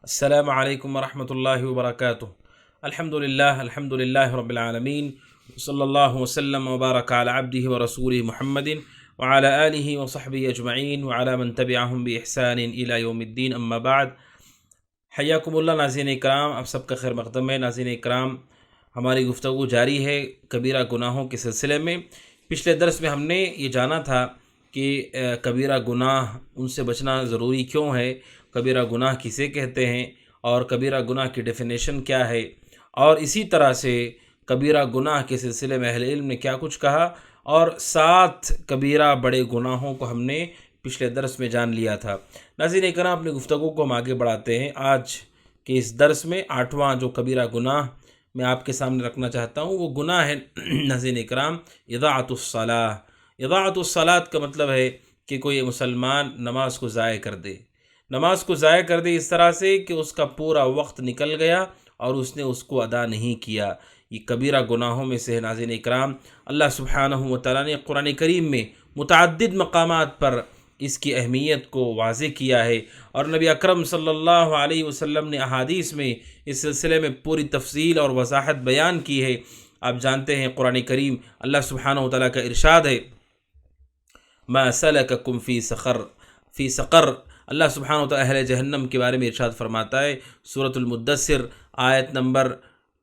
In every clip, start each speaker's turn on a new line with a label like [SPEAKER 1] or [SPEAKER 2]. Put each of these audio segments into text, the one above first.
[SPEAKER 1] السلام علیکم ورحمۃ اللہ وبرکاتہ۔ الحمد للہ رب العالمین، صلی اللہ وسلم وبارک علی عبدہ ورسولہ محمد وعلی آلہ وصحبہ اجمعین وعلی من تبعہم بإحسان الی یوم الدین، اما بعد۔ حیاکم اللہ ناظرین اکرام، آپ سب کا خیر مقدم ہے۔ ناظرین اکرام، ہماری گفتگو جاری ہے کبیرہ گناہوں کے سلسلے میں۔ پچھلے درس میں ہم نے یہ جانا تھا کہ کبیرہ گناہ ان سے بچنا ضروری کیوں ہے، کبیرہ گناہ کسے کہتے ہیں، اور کبیرہ گناہ کی ڈیفینیشن کیا ہے، اور اسی طرح سے کبیرہ گناہ کے سلسلے میں اہل علم نے کیا کچھ کہا، اور 7 کبیرہ بڑے گناہوں کو ہم نے پچھلے درس میں جان لیا تھا۔ ناظرین کرام، اپنی گفتگو کو ہم آگے بڑھاتے ہیں۔ آج کے اس درس میں 8واں جو کبیرہ گناہ میں آپ کے سامنے رکھنا چاہتا ہوں وہ گناہ ہے ناظرین کرام اضاعۃ الصلاۃ۔ اضاعۃ الصلاۃ کا مطلب ہے کہ کوئی مسلمان نماز کو ضائع کر دے، نماز کو ضائع کر دے اس طرح سے کہ اس کا پورا وقت نکل گیا اور اس نے اس کو ادا نہیں کیا۔ یہ کبیرہ گناہوں میں سے ہے ناظرین اکرام۔ اللہ سبحانہ و تعالیٰ نے قرآن کریم میں متعدد مقامات پر اس کی اہمیت کو واضح کیا ہے، اور نبی اکرم صلی اللہ علیہ وسلم نے احادیث میں اس سلسلے میں پوری تفصیل اور وضاحت بیان کی ہے۔ آپ جانتے ہیں قرآن کریم اللہ سبحانہ و تعالیٰ کا ارشاد ہے، ما سلککم فی سقر۔ اللہ سبحانہ و تعالیٰ اہل جہنم کے بارے میں ارشاد فرماتا ہے، سورۃ المدثر آیت نمبر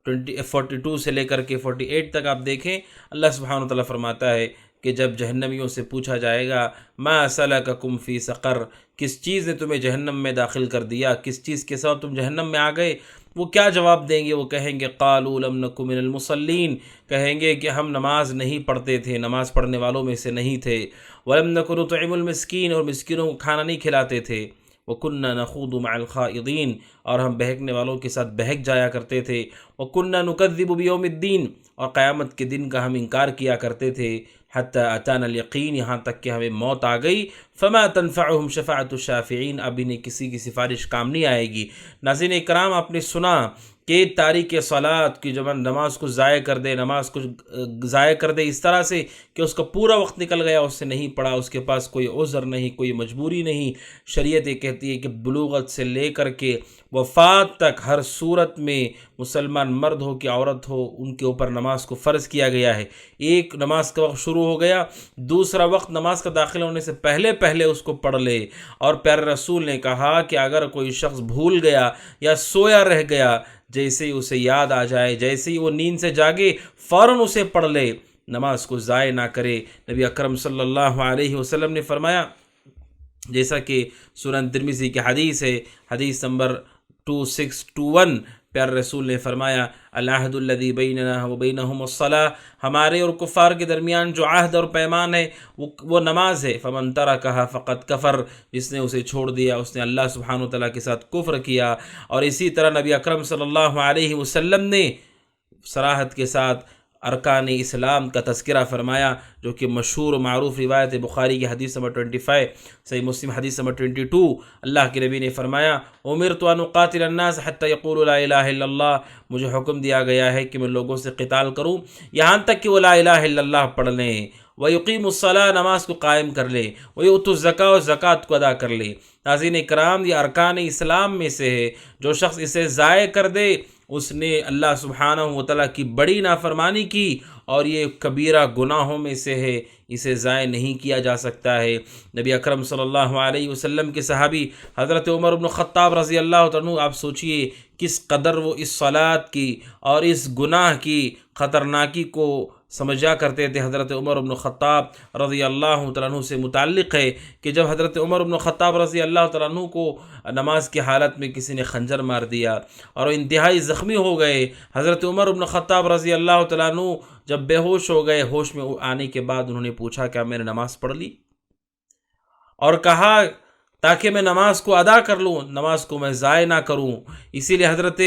[SPEAKER 1] 42 سے لے کر کے 48 تک آپ دیکھیں۔ اللہ سبحانہ و تعالیٰ فرماتا ہے کہ جب جہنمیوں سے پوچھا جائے گا ما سلککم فی سقر، کس چیز نے تمہیں جہنم میں داخل کر دیا، کس چیز کے سبب تم جہنم میں آ گئے، وہ کیا جواب دیں گے؟ وہ کہیں گے قالوا لم نک من المصلین، کہیں گے کہ ہم نماز نہیں پڑھتے تھے، نماز پڑھنے والوں میں سے نہیں تھے۔ ولم نک نطعم المسکین، اور مسکینوں کو کھانا نہیں کھلاتے تھے۔ وَكُنَّا نَخُوضُ مَعَ الْخَائِضِينَ، اور ہم بہکنے والوں کے ساتھ بہک جایا کرتے تھے۔ وَكُنَّا نُكَذِّبُ بِيَوْمِ الدِّينِ، اور قیامت کے دن کا ہم انکار کیا کرتے تھے۔ حَتَّى أَتَانَا الْيَقِينَ، یہاں تک کہ ہمیں موت آ گئی۔ فَمَا تَنْفَعُهُمْ شَفَاعَةُ الشَّافِعِينَ، اب انہیں کسی کی سفارش کام نہیں آئے گی۔ ناظرین اکرام، آپ نے سنا کہ تاریک صلاۃ کی جب نماز کو ضائع کر دے، نماز کو ضائع کر دے اس طرح سے کہ اس کا پورا وقت نکل گیا، اس سے نہیں پڑھا، اس کے پاس کوئی عذر نہیں، کوئی مجبوری نہیں۔ شریعت یہ کہتی ہے کہ بلوغت سے لے کر کے وفات تک ہر صورت میں مسلمان مرد ہو کہ عورت ہو، ان کے اوپر نماز کو فرض کیا گیا ہے۔ ایک نماز کا وقت شروع ہو گیا، دوسرا وقت نماز کا داخل ہونے سے پہلے پہلے اس کو پڑھ لے۔ اور پیارے رسول نے کہا کہ اگر کوئی شخص بھول گیا یا سویا رہ گیا، جیسے ہی اسے یاد آ جائے، جیسے ہی وہ نیند سے جاگے، فوراً اسے پڑھ لے، نماز کو ضائع نہ کرے۔ نبی اکرم صلی اللہ علیہ وسلم نے فرمایا، جیسا کہ سنن ترمذی کی حدیث ہے، حدیث نمبر 2621، پیارے رسول نے فرمایا العہد الذی بیننا وبینہم الصلاۃ، ہمارے اور کفار کے درمیان جو عہد اور پیمان ہے وہ نماز ہے۔ فمن ترکھا فقد کفر، جس نے اسے چھوڑ دیا اس نے اللہ سبحانہ وتعالیٰ کے ساتھ کفر کیا۔ اور اسی طرح نبی اکرم صلی اللہ علیہ وسلم نے صراحت کے ساتھ ارکان اسلام کا تذکرہ فرمایا، جو کہ مشہور و معروف روایت بخاری کی حدیث نمبر 25، صحیح مسلم حدیث نمبر 22۔ اللہ کے نبی نے فرمایا امرت ان اقاتل الناس حتی یقولوا لا الہ الا اللہ، مجھے حکم دیا گیا ہے کہ میں لوگوں سے قتال کروں یہاں تک کہ وہ لا الہ الا اللہ پڑھ لیں، وَيُقِيمُ الصَّلَاةَ، نماز کو قائم کر لے، وَيُؤْتُوا الزَّكَاةَ، اور زکوٰۃ کو ادا کر لے۔ ناظرین کرام، یہ ارکان اسلام میں سے ہے، جو شخص اسے ضائع کر دے اس نے اللہ سبحانہ و تعالیٰ کی بڑی نافرمانی کی، اور یہ کبیرہ گناہوں میں سے ہے، اسے ضائع نہیں کیا جا سکتا ہے۔ نبی اکرم صلی اللہ علیہ وسلم کے صحابی حضرت عمر بن خطاب رضی اللہ تعالیٰ عنہ، آپ سوچئے کس قدر وہ اس صلاۃ کی اور اس گناہ کی خطرناکی کو سمجھا کرتے تھے۔ حضرت عمر بن خطاب رضی اللہ تعالیٰ عنہ سے متعلق ہے کہ جب حضرت عمر بن خطاب رضی اللہ تعالیٰ عنہ کو نماز کی حالت میں کسی نے خنجر مار دیا اور وہ انتہائی زخمی ہو گئے، حضرت عمر بن خطاب رضی اللہ تعالیٰ عنہ جب بے ہوش ہو گئے، ہوش میں آنے کے بعد انہوں نے پوچھا کیا میں نے نماز پڑھ لی؟ اور کہا تاکہ میں نماز کو ادا کر لوں، نماز کو میں ضائع نہ کروں۔ اسی لیے حضرت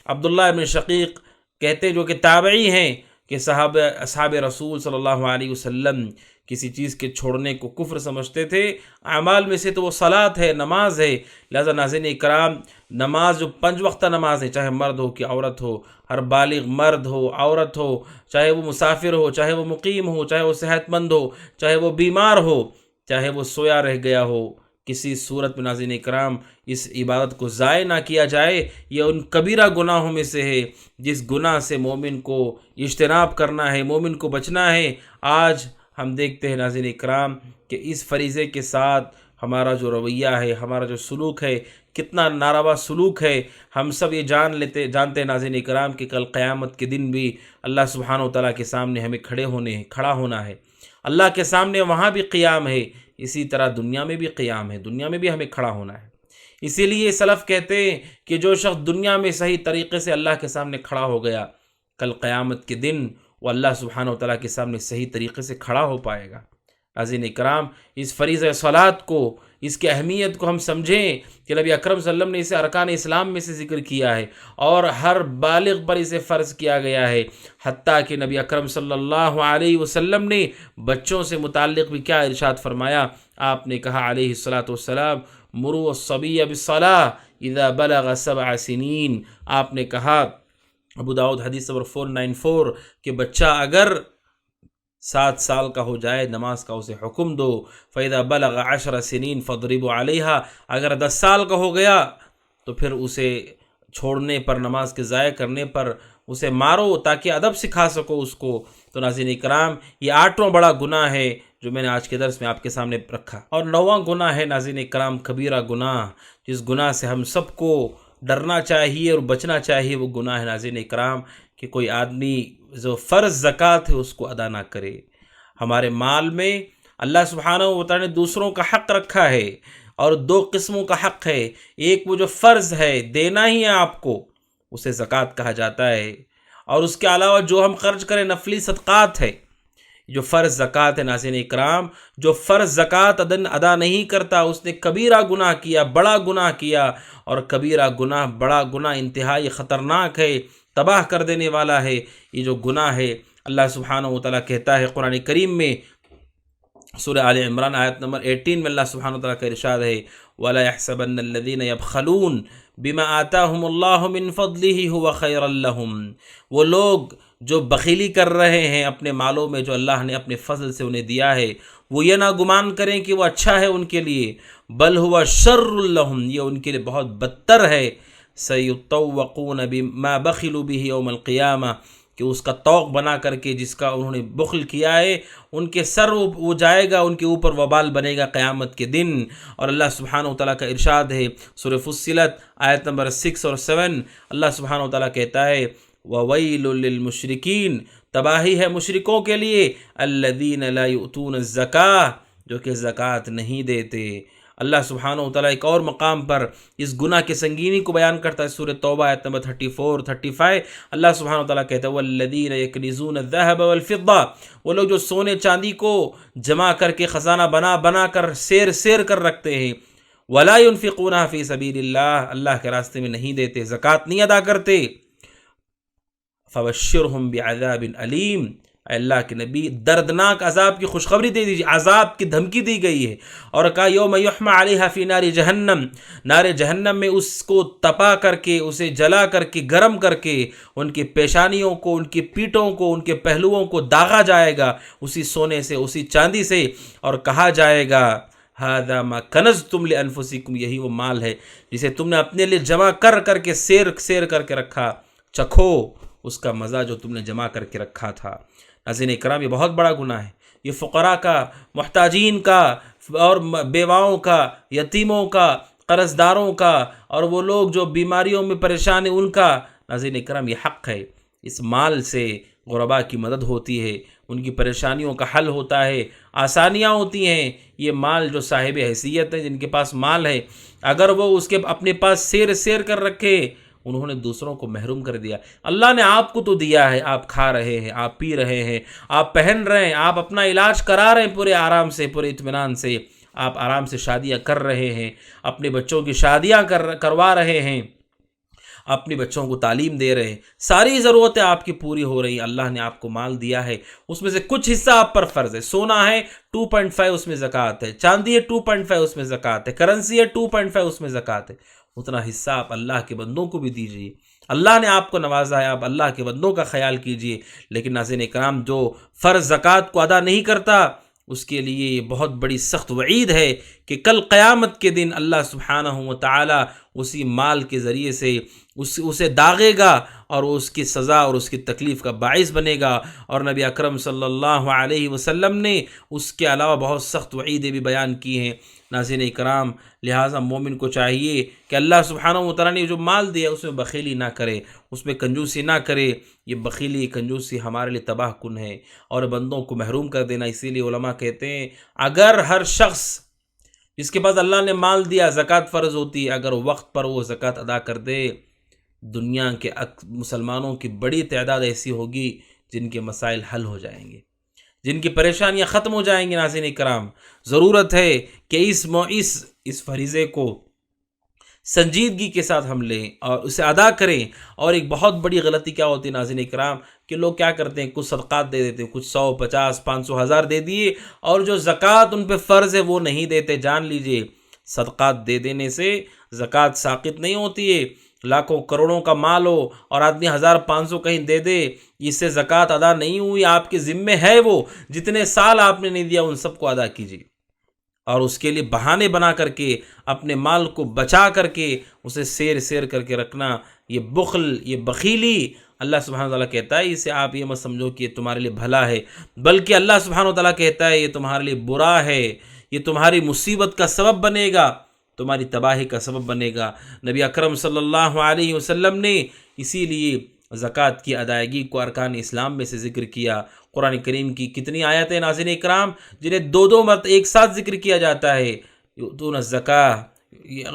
[SPEAKER 1] عبداللہ بن شقیق کہتے جو کہ تابعی ہیں کہ اصحاب رسول صلی اللہ علیہ وسلم کسی چیز کے چھوڑنے کو کفر سمجھتے تھے۔ اعمال میں سے تو وہ صلاۃ ہے، نماز ہے۔ لہذا ناظرین اکرام، نماز جو 5 وقتہ نماز ہے، چاہے مرد ہو کہ عورت ہو، ہر بالغ مرد ہو عورت ہو، چاہے وہ مسافر ہو، چاہے وہ مقیم ہو، چاہے وہ صحت مند ہو، چاہے وہ بیمار ہو، چاہے وہ سویا رہ گیا ہو، کسی صورت میں ناظرین کرام اس عبادت کو ضائع نہ کیا جائے۔ یہ ان کبیرہ گناہوں میں سے ہے جس گناہ سے مومن کو اجتناب کرنا ہے، مومن کو بچنا ہے۔ آج ہم دیکھتے ہیں ناظرین کرام کہ اس فریضے کے ساتھ ہمارا جو رویہ ہے، ہمارا جو سلوک ہے، کتنا ناروا سلوک ہے۔ ہم سب یہ جانتے ہیں ناظرین کرام کہ کل قیامت کے دن بھی اللہ سبحانہ و تعالیٰ کے سامنے ہمیں کھڑا ہونا ہے۔ اللہ کے سامنے وہاں بھی قیام ہے، اسی طرح دنیا میں بھی قیام ہے، دنیا میں بھی ہمیں کھڑا ہونا ہے۔ اسی لیے سلف کہتے ہیں کہ جو شخص دنیا میں صحیح طریقے سے اللہ کے سامنے کھڑا ہو گیا، کل قیامت کے دن وہ اللہ سبحانہ و تعالیٰ کے سامنے صحیح طریقے سے کھڑا ہو پائے گا۔ ناظرین اکرام، اس فریضہ صلات کو، اس کی اہمیت کو ہم سمجھیں کہ نبی اکرم صلی اللہ علیہ وسلم نے اسے ارکان اسلام میں سے ذکر کیا ہے اور ہر بالغ پر اسے فرض کیا گیا ہے۔ حتیٰ کہ نبی اکرم صلی اللہ علیہ وسلم نے بچوں سے متعلق بھی کیا ارشاد فرمایا؟ آپ نے کہا علیہ الصلاۃ والسلام مروا الصبی بالصلاۃ اذا بلغ 7 سنین۔ آپ نے کہا ابو داؤد حدیث نمبر 494 کہ بچہ اگر 7 سال کا ہو جائے نماز کا اسے حکم دو۔ فَإِذَا بَلَغَ 10 سنین فَاضْرِبُوا عَلَيْهَا، اگر 10 سال کا ہو گیا تو پھر اسے چھوڑنے پر، نماز کے ضائع کرنے پر اسے مارو تاکہ ادب سکھا سکو اس کو۔ تو ناظرین کرام، یہ 8واں بڑا گناہ ہے جو میں نے آج کے درس میں آپ کے سامنے رکھا، اور 9واں گناہ ہے ناظرین کرام کبیرہ گناہ، جس گناہ سے ہم سب کو ڈرنا چاہیے اور بچنا چاہیے۔ وہ گناہ ہے ناظرین کرام کہ کوئی آدمی جو فرض زکوٰۃ ہے اس کو ادا نہ کرے۔ ہمارے مال میں اللہ سبحانہ و تعالیٰ نے دوسروں کا حق رکھا ہے، اور 2 قسموں کا حق ہے۔ ایک وہ جو فرض ہے، دینا ہی ہے آپ کو، اسے زکوٰۃ کہا جاتا ہے، اور اس کے علاوہ جو ہم خرچ کریں نفلی صدقات ہے۔ جو فرض زکوٰۃ ہے ناظرین اکرام، جو فرض زکوٰۃ ادا نہیں کرتا اس نے کبیرہ گناہ کیا، بڑا گناہ کیا، اور کبیرہ گناہ، بڑا گناہ انتہائی خطرناک ہے، تباہ کر دینے والا ہے۔ یہ جو گناہ ہے، اللہ سبحانہ و تعالیٰ کہتا ہے قرآن کریم میں سورہ آل عمران آیت نمبر 18 میں اللہ سبحانہ و تعالیٰ کا ارشاد ہے وَلَا يَحْسَبَنَّ الَّذِينَ يَبْخَلُونَ بِمَا آتَاهُمُ اللَّهُ مِنْ فَضْلِهِ هُوَ خَيْرًا لَهُمْ، وہ لوگ جو بخیلی کر رہے ہیں اپنے مالوں میں جو اللہ نے اپنے فضل سے انہیں دیا ہے، وہ یہ نہ گمان کریں کہ وہ اچھا ہے ان کے لیے، بل هو شر لهم، یہ ان کے لیے بہت بدتر ہے۔ سَيُطَوَّقُونَ بِمَا بَخِلُوا بِهِ يَوْمَ الْقِيَامَةِ، کہ اس کا طوق بنا کر کے جس کا انہوں نے بخل کیا ہے، ان کے سر وہ جائے گا، ان کے اوپر وبال بنے گا قیامت کے دن۔ اور اللہ سبحانہ و تعالیٰ کا ارشاد ہے سورہ فصلت آیت نمبر 6 اور 7، اللہ سبحانہ و تعالیٰ کہتا ہے وَوَيْلٌ لِّلْمُشْرِكِينَ، تباہی ہے مشرکوں کے لیے، الَّذِينَ لَا يُؤْتُونَ الزَّكَاةَ، جو کہ زکوٰۃ نہیں دیتے۔ اللہ سبحانہ و تعالیٰ ایک اور مقام پر اس گناہ کی سنگینی کو بیان کرتا ہے سورہ توبہ آیت نمبر 34 35، اللہ سبحانہ و تعالیٰ کہتا ہے وَالَّذِينَ يَكْنِزُونَ الذَّهَبَ وَالْفِضَّةَ، وہ لوگ جو سونے چاندی کو جمع کر کے خزانہ بنا کر سیر کر رکھتے ہیں، وَلَا يُنْفِقُونَهَا فِي سَبِيلِ اللَّهِ، اللہ کے راستے میں نہیں دیتے، زکوٰۃ نہیں ادا کرتے، فَبَشِّرْهُمْ بِعَذَابٍ أَلِيمٍ، اے اللہ کے نبی دردناک عذاب کی خوشخبری دے دیجیے، عذاب کی دھمکی دی گئی ہے۔ اور کہا یوم یحمى علیہا فی نار جہنم، نار جہنم میں اس کو تپا کر کے، اسے جلا کر کے، گرم کر کے ان کی پیشانیوں کو، ان کی پیٹھوں کو، ان کے پہلوؤں کو داغا جائے گا اسی سونے سے، اسی چاندی سے، اور کہا جائے گا ھذا ما کنزتم لانفسکم، یہی وہ مال ہے جسے تم نے اپنے لیے جمع کر کے سیر کر کے رکھا، چکھو اس کا مزہ جو تم نے جمع کر کے رکھا تھا۔ ناظرین اکرام، یہ بہت بڑا گناہ ہے، یہ فقراء کا، محتاجین کا، اور بیواؤں کا، یتیموں کا، قرض داروں کا، اور وہ لوگ جو بیماریوں میں پریشان ہیں ان کا، ناظرین اکرام یہ حق ہے۔ اس مال سے غرباء کی مدد ہوتی ہے، ان کی پریشانیوں کا حل ہوتا ہے، آسانیاں ہوتی ہیں۔ یہ مال جو صاحب حیثیت ہے، جن کے پاس مال ہے، اگر وہ اس کے اپنے پاس سیر کر رکھے، انہوں نے دوسروں کو محروم کر دیا۔ اللہ نے آپ کو تو دیا ہے، آپ کھا رہے ہیں، آپ پی رہے ہیں، آپ پہن رہے ہیں، آپ اپنا علاج کرا رہے ہیں پورے آرام سے، پورے اطمینان سے، آپ آرام سے شادیاں کر رہے ہیں، اپنے بچوں کی شادیاں کروا رہے ہیں، اپنے بچوں کو تعلیم دے رہے ہیں، ساری ضرورتیں آپ کی پوری ہو رہی ہیں۔ اللہ نے آپ کو مال دیا ہے، اس میں سے کچھ حصہ آپ پر فرض ہے۔ سونا ہے 2.5 اس میں زکوٰۃ ہے، چاندی ہے 2.5 اس میں زکوٰۃ ہے، کرنسی ہے 2.5 اس میں زکوٰۃ ہے۔ اتنا حصہ آپ اللہ کے بندوں کو بھی دیجیے۔ اللہ نے آپ کو نوازا ہے، آپ اللہ کے بندوں کا خیال کیجیے۔ لیکن ناظرین اکرام، جو فرض زکوٰۃ کو ادا نہیں کرتا، اس کے لیے یہ بہت بڑی سخت وعید ہے کہ کل قیامت کے دن اللہ سبحانہ و تعالی اسی مال کے ذریعے سے اسے داغے گا اور اس کی سزا اور اس کی تکلیف کا باعث بنے گا۔ اور نبی اکرم صلی اللہ علیہ وسلم نے اس کے علاوہ بہت سخت وعیدیں بھی بیان کی ہیں۔ ناظرین اکرام، لہٰذا مومن کو چاہیے کہ اللہ سبحانہ و تعالیٰ نے جو مال دیا اس میں بخیلی نہ کرے، اس میں کنجوسی نہ کرے۔ یہ بخیلی کنجوسی ہمارے لیے تباہ کن ہے اور بندوں کو محروم کر دینا۔ اسی لیے علماء کہتے ہیں اگر ہر شخص جس کے پاس اللہ نے مال دیا، زکوٰۃ فرض ہوتی ہے، اگر وقت پر وہ زکوٰۃ ادا کر دے، دنیا کے مسلمانوں کی بڑی تعداد ایسی ہوگی جن کے مسائل حل ہو جائیں گے، جن کی پریشانیاں ختم ہو جائیں گی۔ ناظرین اکرام، ضرورت ہے کہ اس فریضے کو سنجیدگی کے ساتھ ہم لیں اور اسے ادا کریں۔ اور ایک بہت بڑی غلطی کیا ہوتی ہے ناظرین اکرام کہ لوگ کیا کرتے ہیں، کچھ صدقات دے دیتے ہیں، کچھ 100 50 500 1000 دے دیے، اور جو زکوٰۃ ان پہ فرض ہے وہ نہیں دیتے۔ جان لیجئے صدقات دے دینے سے زکوٰۃ ساقط نہیں ہوتی ہے۔ لاکھوں کروڑوں کا مال ہو اور آدمی 1000 500 کہیں دے دے، اس سے زکوٰۃ ادا نہیں ہوئی، آپ کے ذمے ہے وہ جتنے سال آپ نے نہیں دیا ان سب کو ادا کیجیے۔ اور اس کے لیے بہانے بنا کر کے اپنے مال کو بچا کر کے اسے سیر کر کے رکھنا، یہ بخل، یہ بخیلی اللہ سبحانہ وتعالیٰ کہتا ہے اسے آپ یہ مت سمجھو کہ یہ تمہارے لیے بھلا ہے، بلکہ اللہ سبحانہ وتعالیٰ کہتا ہے یہ تمہارے لیے برا ہے، یہ تمہاری مصیبت کا سبب بنے گا، تمہاری تباہی کا سبب بنے گا۔ نبی اکرم صلی اللہ علیہ وسلم نے اسی لیے زکوٰۃ کی ادائیگی کو ارکان اسلام میں سے ذکر کیا۔ قرآن کریم کی کتنی آیتیں ناظرین اکرام جنہیں دو مرتبہ ایک ساتھ ذکر کیا جاتا ہے، یؤتون الزکاۃ،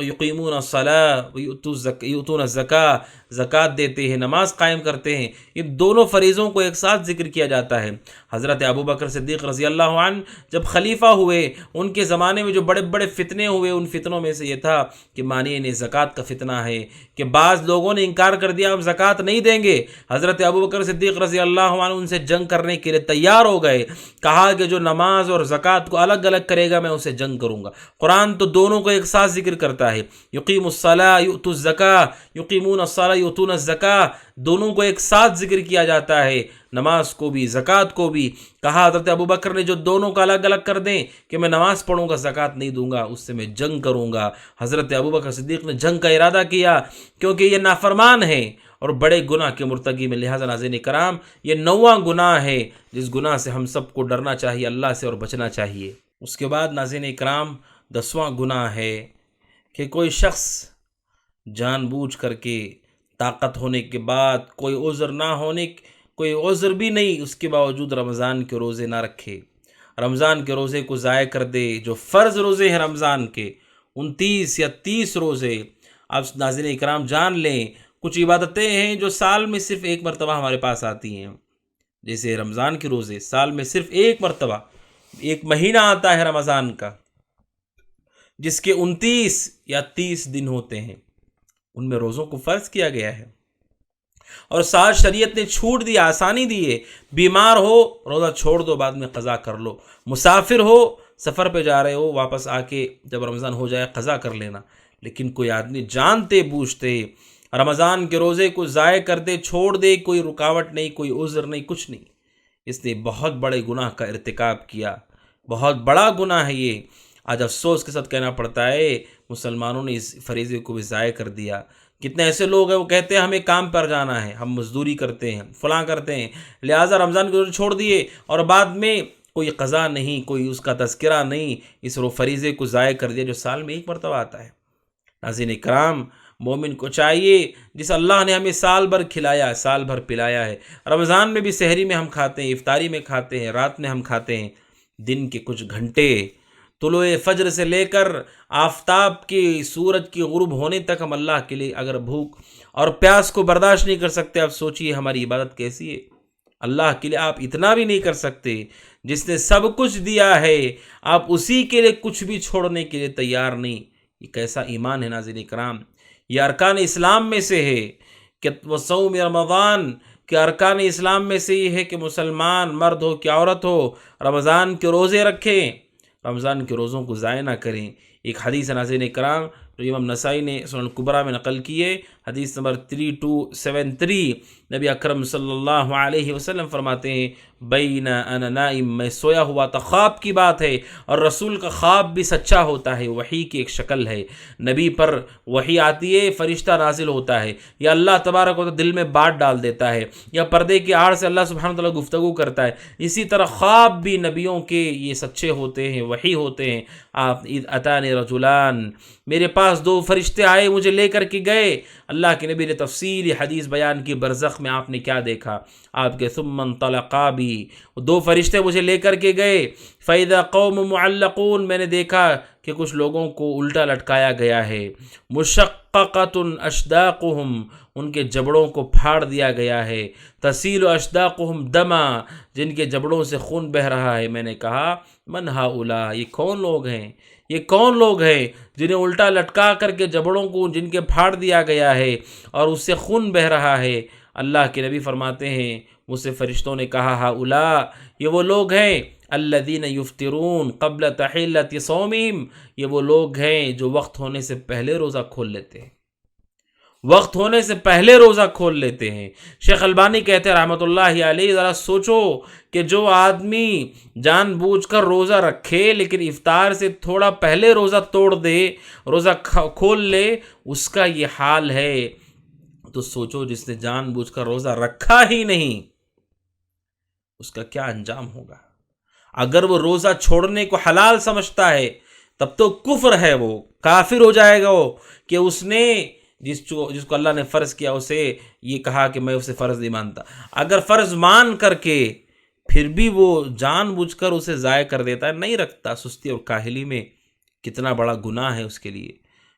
[SPEAKER 1] یقیمون الصلاۃ، یؤتون الزکاۃ، زکوٰۃ دیتے ہیں، نماز قائم کرتے ہیں۔ یہ دونوں فریضوں کو ایک ساتھ ذکر کیا جاتا ہے۔ حضرت ابوبکر صدیق رضی اللہ عنہ جب خلیفہ ہوئے، ان کے زمانے میں جو بڑے بڑے فتنے ہوئے، ان فتنوں میں سے یہ تھا کہ مانیے زکوٰۃ کا فتنہ ہے کہ بعض لوگوں نے انکار کر دیا ہم زکوٰۃ نہیں دیں گے۔ حضرت ابوبکر صدیق رضی اللہ عنہ ان سے جنگ کرنے کے لیے تیار ہو گئے، کہا کہ جو نماز اور زکوٰۃ کو الگ الگ کرے گا میں اسے جنگ کروں گا۔ قرآن تو دونوں کو ایک ساتھ ذکر کرتا ہے، یقیم الصلاۃ یؤتوا الزکاۃ، یقیمون الصلاۃ یؤتون الزکاۃ، دونوں کو ایک ساتھ ذکر کیا جاتا ہے، نماز کو بھی زکوٰۃ کو بھی۔ کہا حضرت ابوبکر نے جو دونوں کو الگ الگ کر دیں کہ میں نماز پڑھوں گا زکوٰۃ نہیں دوں گا، اس سے میں جنگ کروں گا۔ حضرت ابوبکر صدیق نے جنگ کا ارادہ کیا کیونکہ یہ نافرمان ہے اور بڑے گناہ کے مرتکب میں۔ لہٰذا ناظرین کرام، یہ 9واں گناہ ہے جس گناہ سے ہم سب کو ڈرنا چاہیے، اللہ سے، اور بچنا چاہیے۔ اس کے بعد ناظرین کرام 10واں گناہ ہے کہ کوئی شخص جان بوجھ کر کے طاقت ہونے کے بعد، کوئی عذر بھی نہیں، اس کے باوجود رمضان کے روزے نہ رکھے، رمضان کے روزے کو ضائع کر دے۔ جو فرض روزے ہیں رمضان کے 29 یا 30 روزے، اب ناظرین اکرام جان لیں کچھ عبادتیں ہیں جو سال میں صرف ایک مرتبہ ہمارے پاس آتی ہیں، جیسے رمضان کے روزے سال میں صرف ایک مرتبہ، ایک مہینہ آتا ہے رمضان کا جس کے 29 یا 30 دن ہوتے ہیں، ان میں روزوں کو فرض کیا گیا ہے اور ساتھ شریعت نے چھوٹ دی، آسانی دی ہے۔ بیمار ہو روزہ چھوڑ دو، بعد میں قضا کر لو، مسافر ہو، سفر پہ جا رہے ہو، واپس آ کے جب رمضان ہو جائے قضا کر لینا۔ لیکن کوئی آدمی جانتے بوجھتے رمضان کے روزے کو ضائع کر دے، چھوڑ دے، کوئی رکاوٹ نہیں، کوئی عذر نہیں، کچھ نہیں، اس نے بہت بڑے گناہ کا ارتکاب کیا، بہت بڑا گناہ ہے یہ۔ آج افسوس کے ساتھ کہنا پڑتا ہے مسلمانوں نے اس فریضے کو بھی ضائع کر دیا۔ کتنے ایسے لوگ ہیں وہ کہتے ہیں ہمیں کام پر جانا ہے، ہم مزدوری کرتے ہیں، فلاں کرتے ہیں، لہٰذا رمضان کے روزے چھوڑ دیے اور بعد میں کوئی قضا نہیں، کوئی اس کا تذکرہ نہیں، اس فریضے کو ضائع کر دیا جو سال میں ایک مرتبہ آتا ہے۔ ناظرین اکرام، مومن کو چاہیے جس اللہ نے ہمیں سال بھر کھلایا، سال بھر پلایا ہے، رمضان میں بھی سحری میں ہم کھاتے ہیں، افطاری میں کھاتے ہیں، رات میں ہم کھاتے ہیں، دن کے کچھ گھنٹے طلوع فجر سے لے کر آفتاب کی، سورج کی غروب ہونے تک ہم اللہ کے لیے اگر بھوک اور پیاس کو برداشت نہیں کر سکتے، آپ سوچئے ہماری عبادت کیسی ہے۔ اللہ کے لیے آپ اتنا بھی نہیں کر سکتے، جس نے سب کچھ دیا ہے آپ اسی کے لیے کچھ بھی چھوڑنے کے لیے تیار نہیں۔ یہ کیسا ایمان ہے ناظرین کرام، یہ ارکان اسلام میں سے ہے کہ وصوم رمضان کے ارکان اسلام میں سے یہ ہے کہ مسلمان مرد ہو کہ عورت ہو رمضان کے روزے رکھیں، رمضان کے روزوں کو ضائع نہ کریں۔ ایک حدیث ناظرین کرام جو امام نسائی نے سنن کبریٰ میں نقل کیے، حدیث نمبر 3273، نبی اکرم صلی اللہ علیہ وسلم فرماتے ہیں بین انا نائم، میں سویا ہوا تھا، خواب کی بات ہے، اور رسول کا خواب بھی سچا ہوتا ہے، وحی کی ایک شکل ہے، نبی پر وحی آتی ہے، فرشتہ نازل ہوتا ہے، یا اللہ تبارک و تعالی دل میں بات ڈال دیتا ہے، یا پردے کی آڑ سے اللہ سبحانہ وتعالی گفتگو کرتا ہے۔ اسی طرح خواب بھی نبیوں کے یہ سچے ہوتے ہیں، وحی ہوتے ہیں۔ آپ اتانی رجلان، میرے پاس دو فرشتے آئے، مجھے لے کر کے گئے۔ اللہ کے نبی نے تفصیلی حدیث بیان کی، برزخ میں آپ نے کیا دیکھا، آپ کے ثم انطلقا بی، دو فرشتے مجھے لے کر کے گئے، فَإِذَا قَوْمٌ مُعَلَّقُونَ، میں نے دیکھا کہ کچھ لوگوں کو الٹا لٹکایا گیا ہے، مُشَقَّقَةٌ أَشْدَاقُهُمْ، ان کے جبڑوں کو پھاڑ دیا گیا ہے، تَسِيلُ أَشْدَاقُهُمْ دَمًا، جن کے جبڑوں سے خون بہہ رہا ہے۔ میں نے کہا من ہؤلاء، یہ کون لوگ ہیں، یہ کون لوگ ہیں جنہیں الٹا لٹکا کر کے جبڑوں کو جن کے پھاڑ دیا گیا ہے اور اس سے خون بہہ رہا ہے؟ اللہ کے نبی فرماتے ہیں، مجھ سے فرشتوں نے کہا ہؤلاء، یہ وہ لوگ ہیں الذین یفطرون قبل تحلۃ صومہم، یہ وہ لوگ ہیں جو وقت ہونے سے پہلے روزہ کھول لیتے ہیں، وقت ہونے سے پہلے روزہ کھول لیتے ہیں۔ شیخ البانی کہتے ہیں رحمۃ اللہ علیہ، ذرا سوچو کہ جو آدمی جان بوجھ کر روزہ رکھے لیکن افطار سے تھوڑا پہلے روزہ توڑ دے، روزہ کھول لے، اس کا یہ حال ہے، تو سوچو جس نے جان بوجھ کر روزہ رکھا ہی نہیں اس کا کیا انجام ہوگا۔ اگر وہ روزہ چھوڑنے کو حلال سمجھتا ہے تب تو کفر ہے، وہ کافر ہو جائے گا، وہ کہ اس نے جس کو اللہ نے فرض کیا اسے یہ کہا کہ میں اسے فرض نہیں مانتا۔ اگر فرض مان کر کے پھر بھی وہ جان بوجھ کر اسے ضائع کر دیتا ہے، نہیں رکھتا، سستی اور کاہلی میں، کتنا بڑا گناہ ہے اس کے لیے،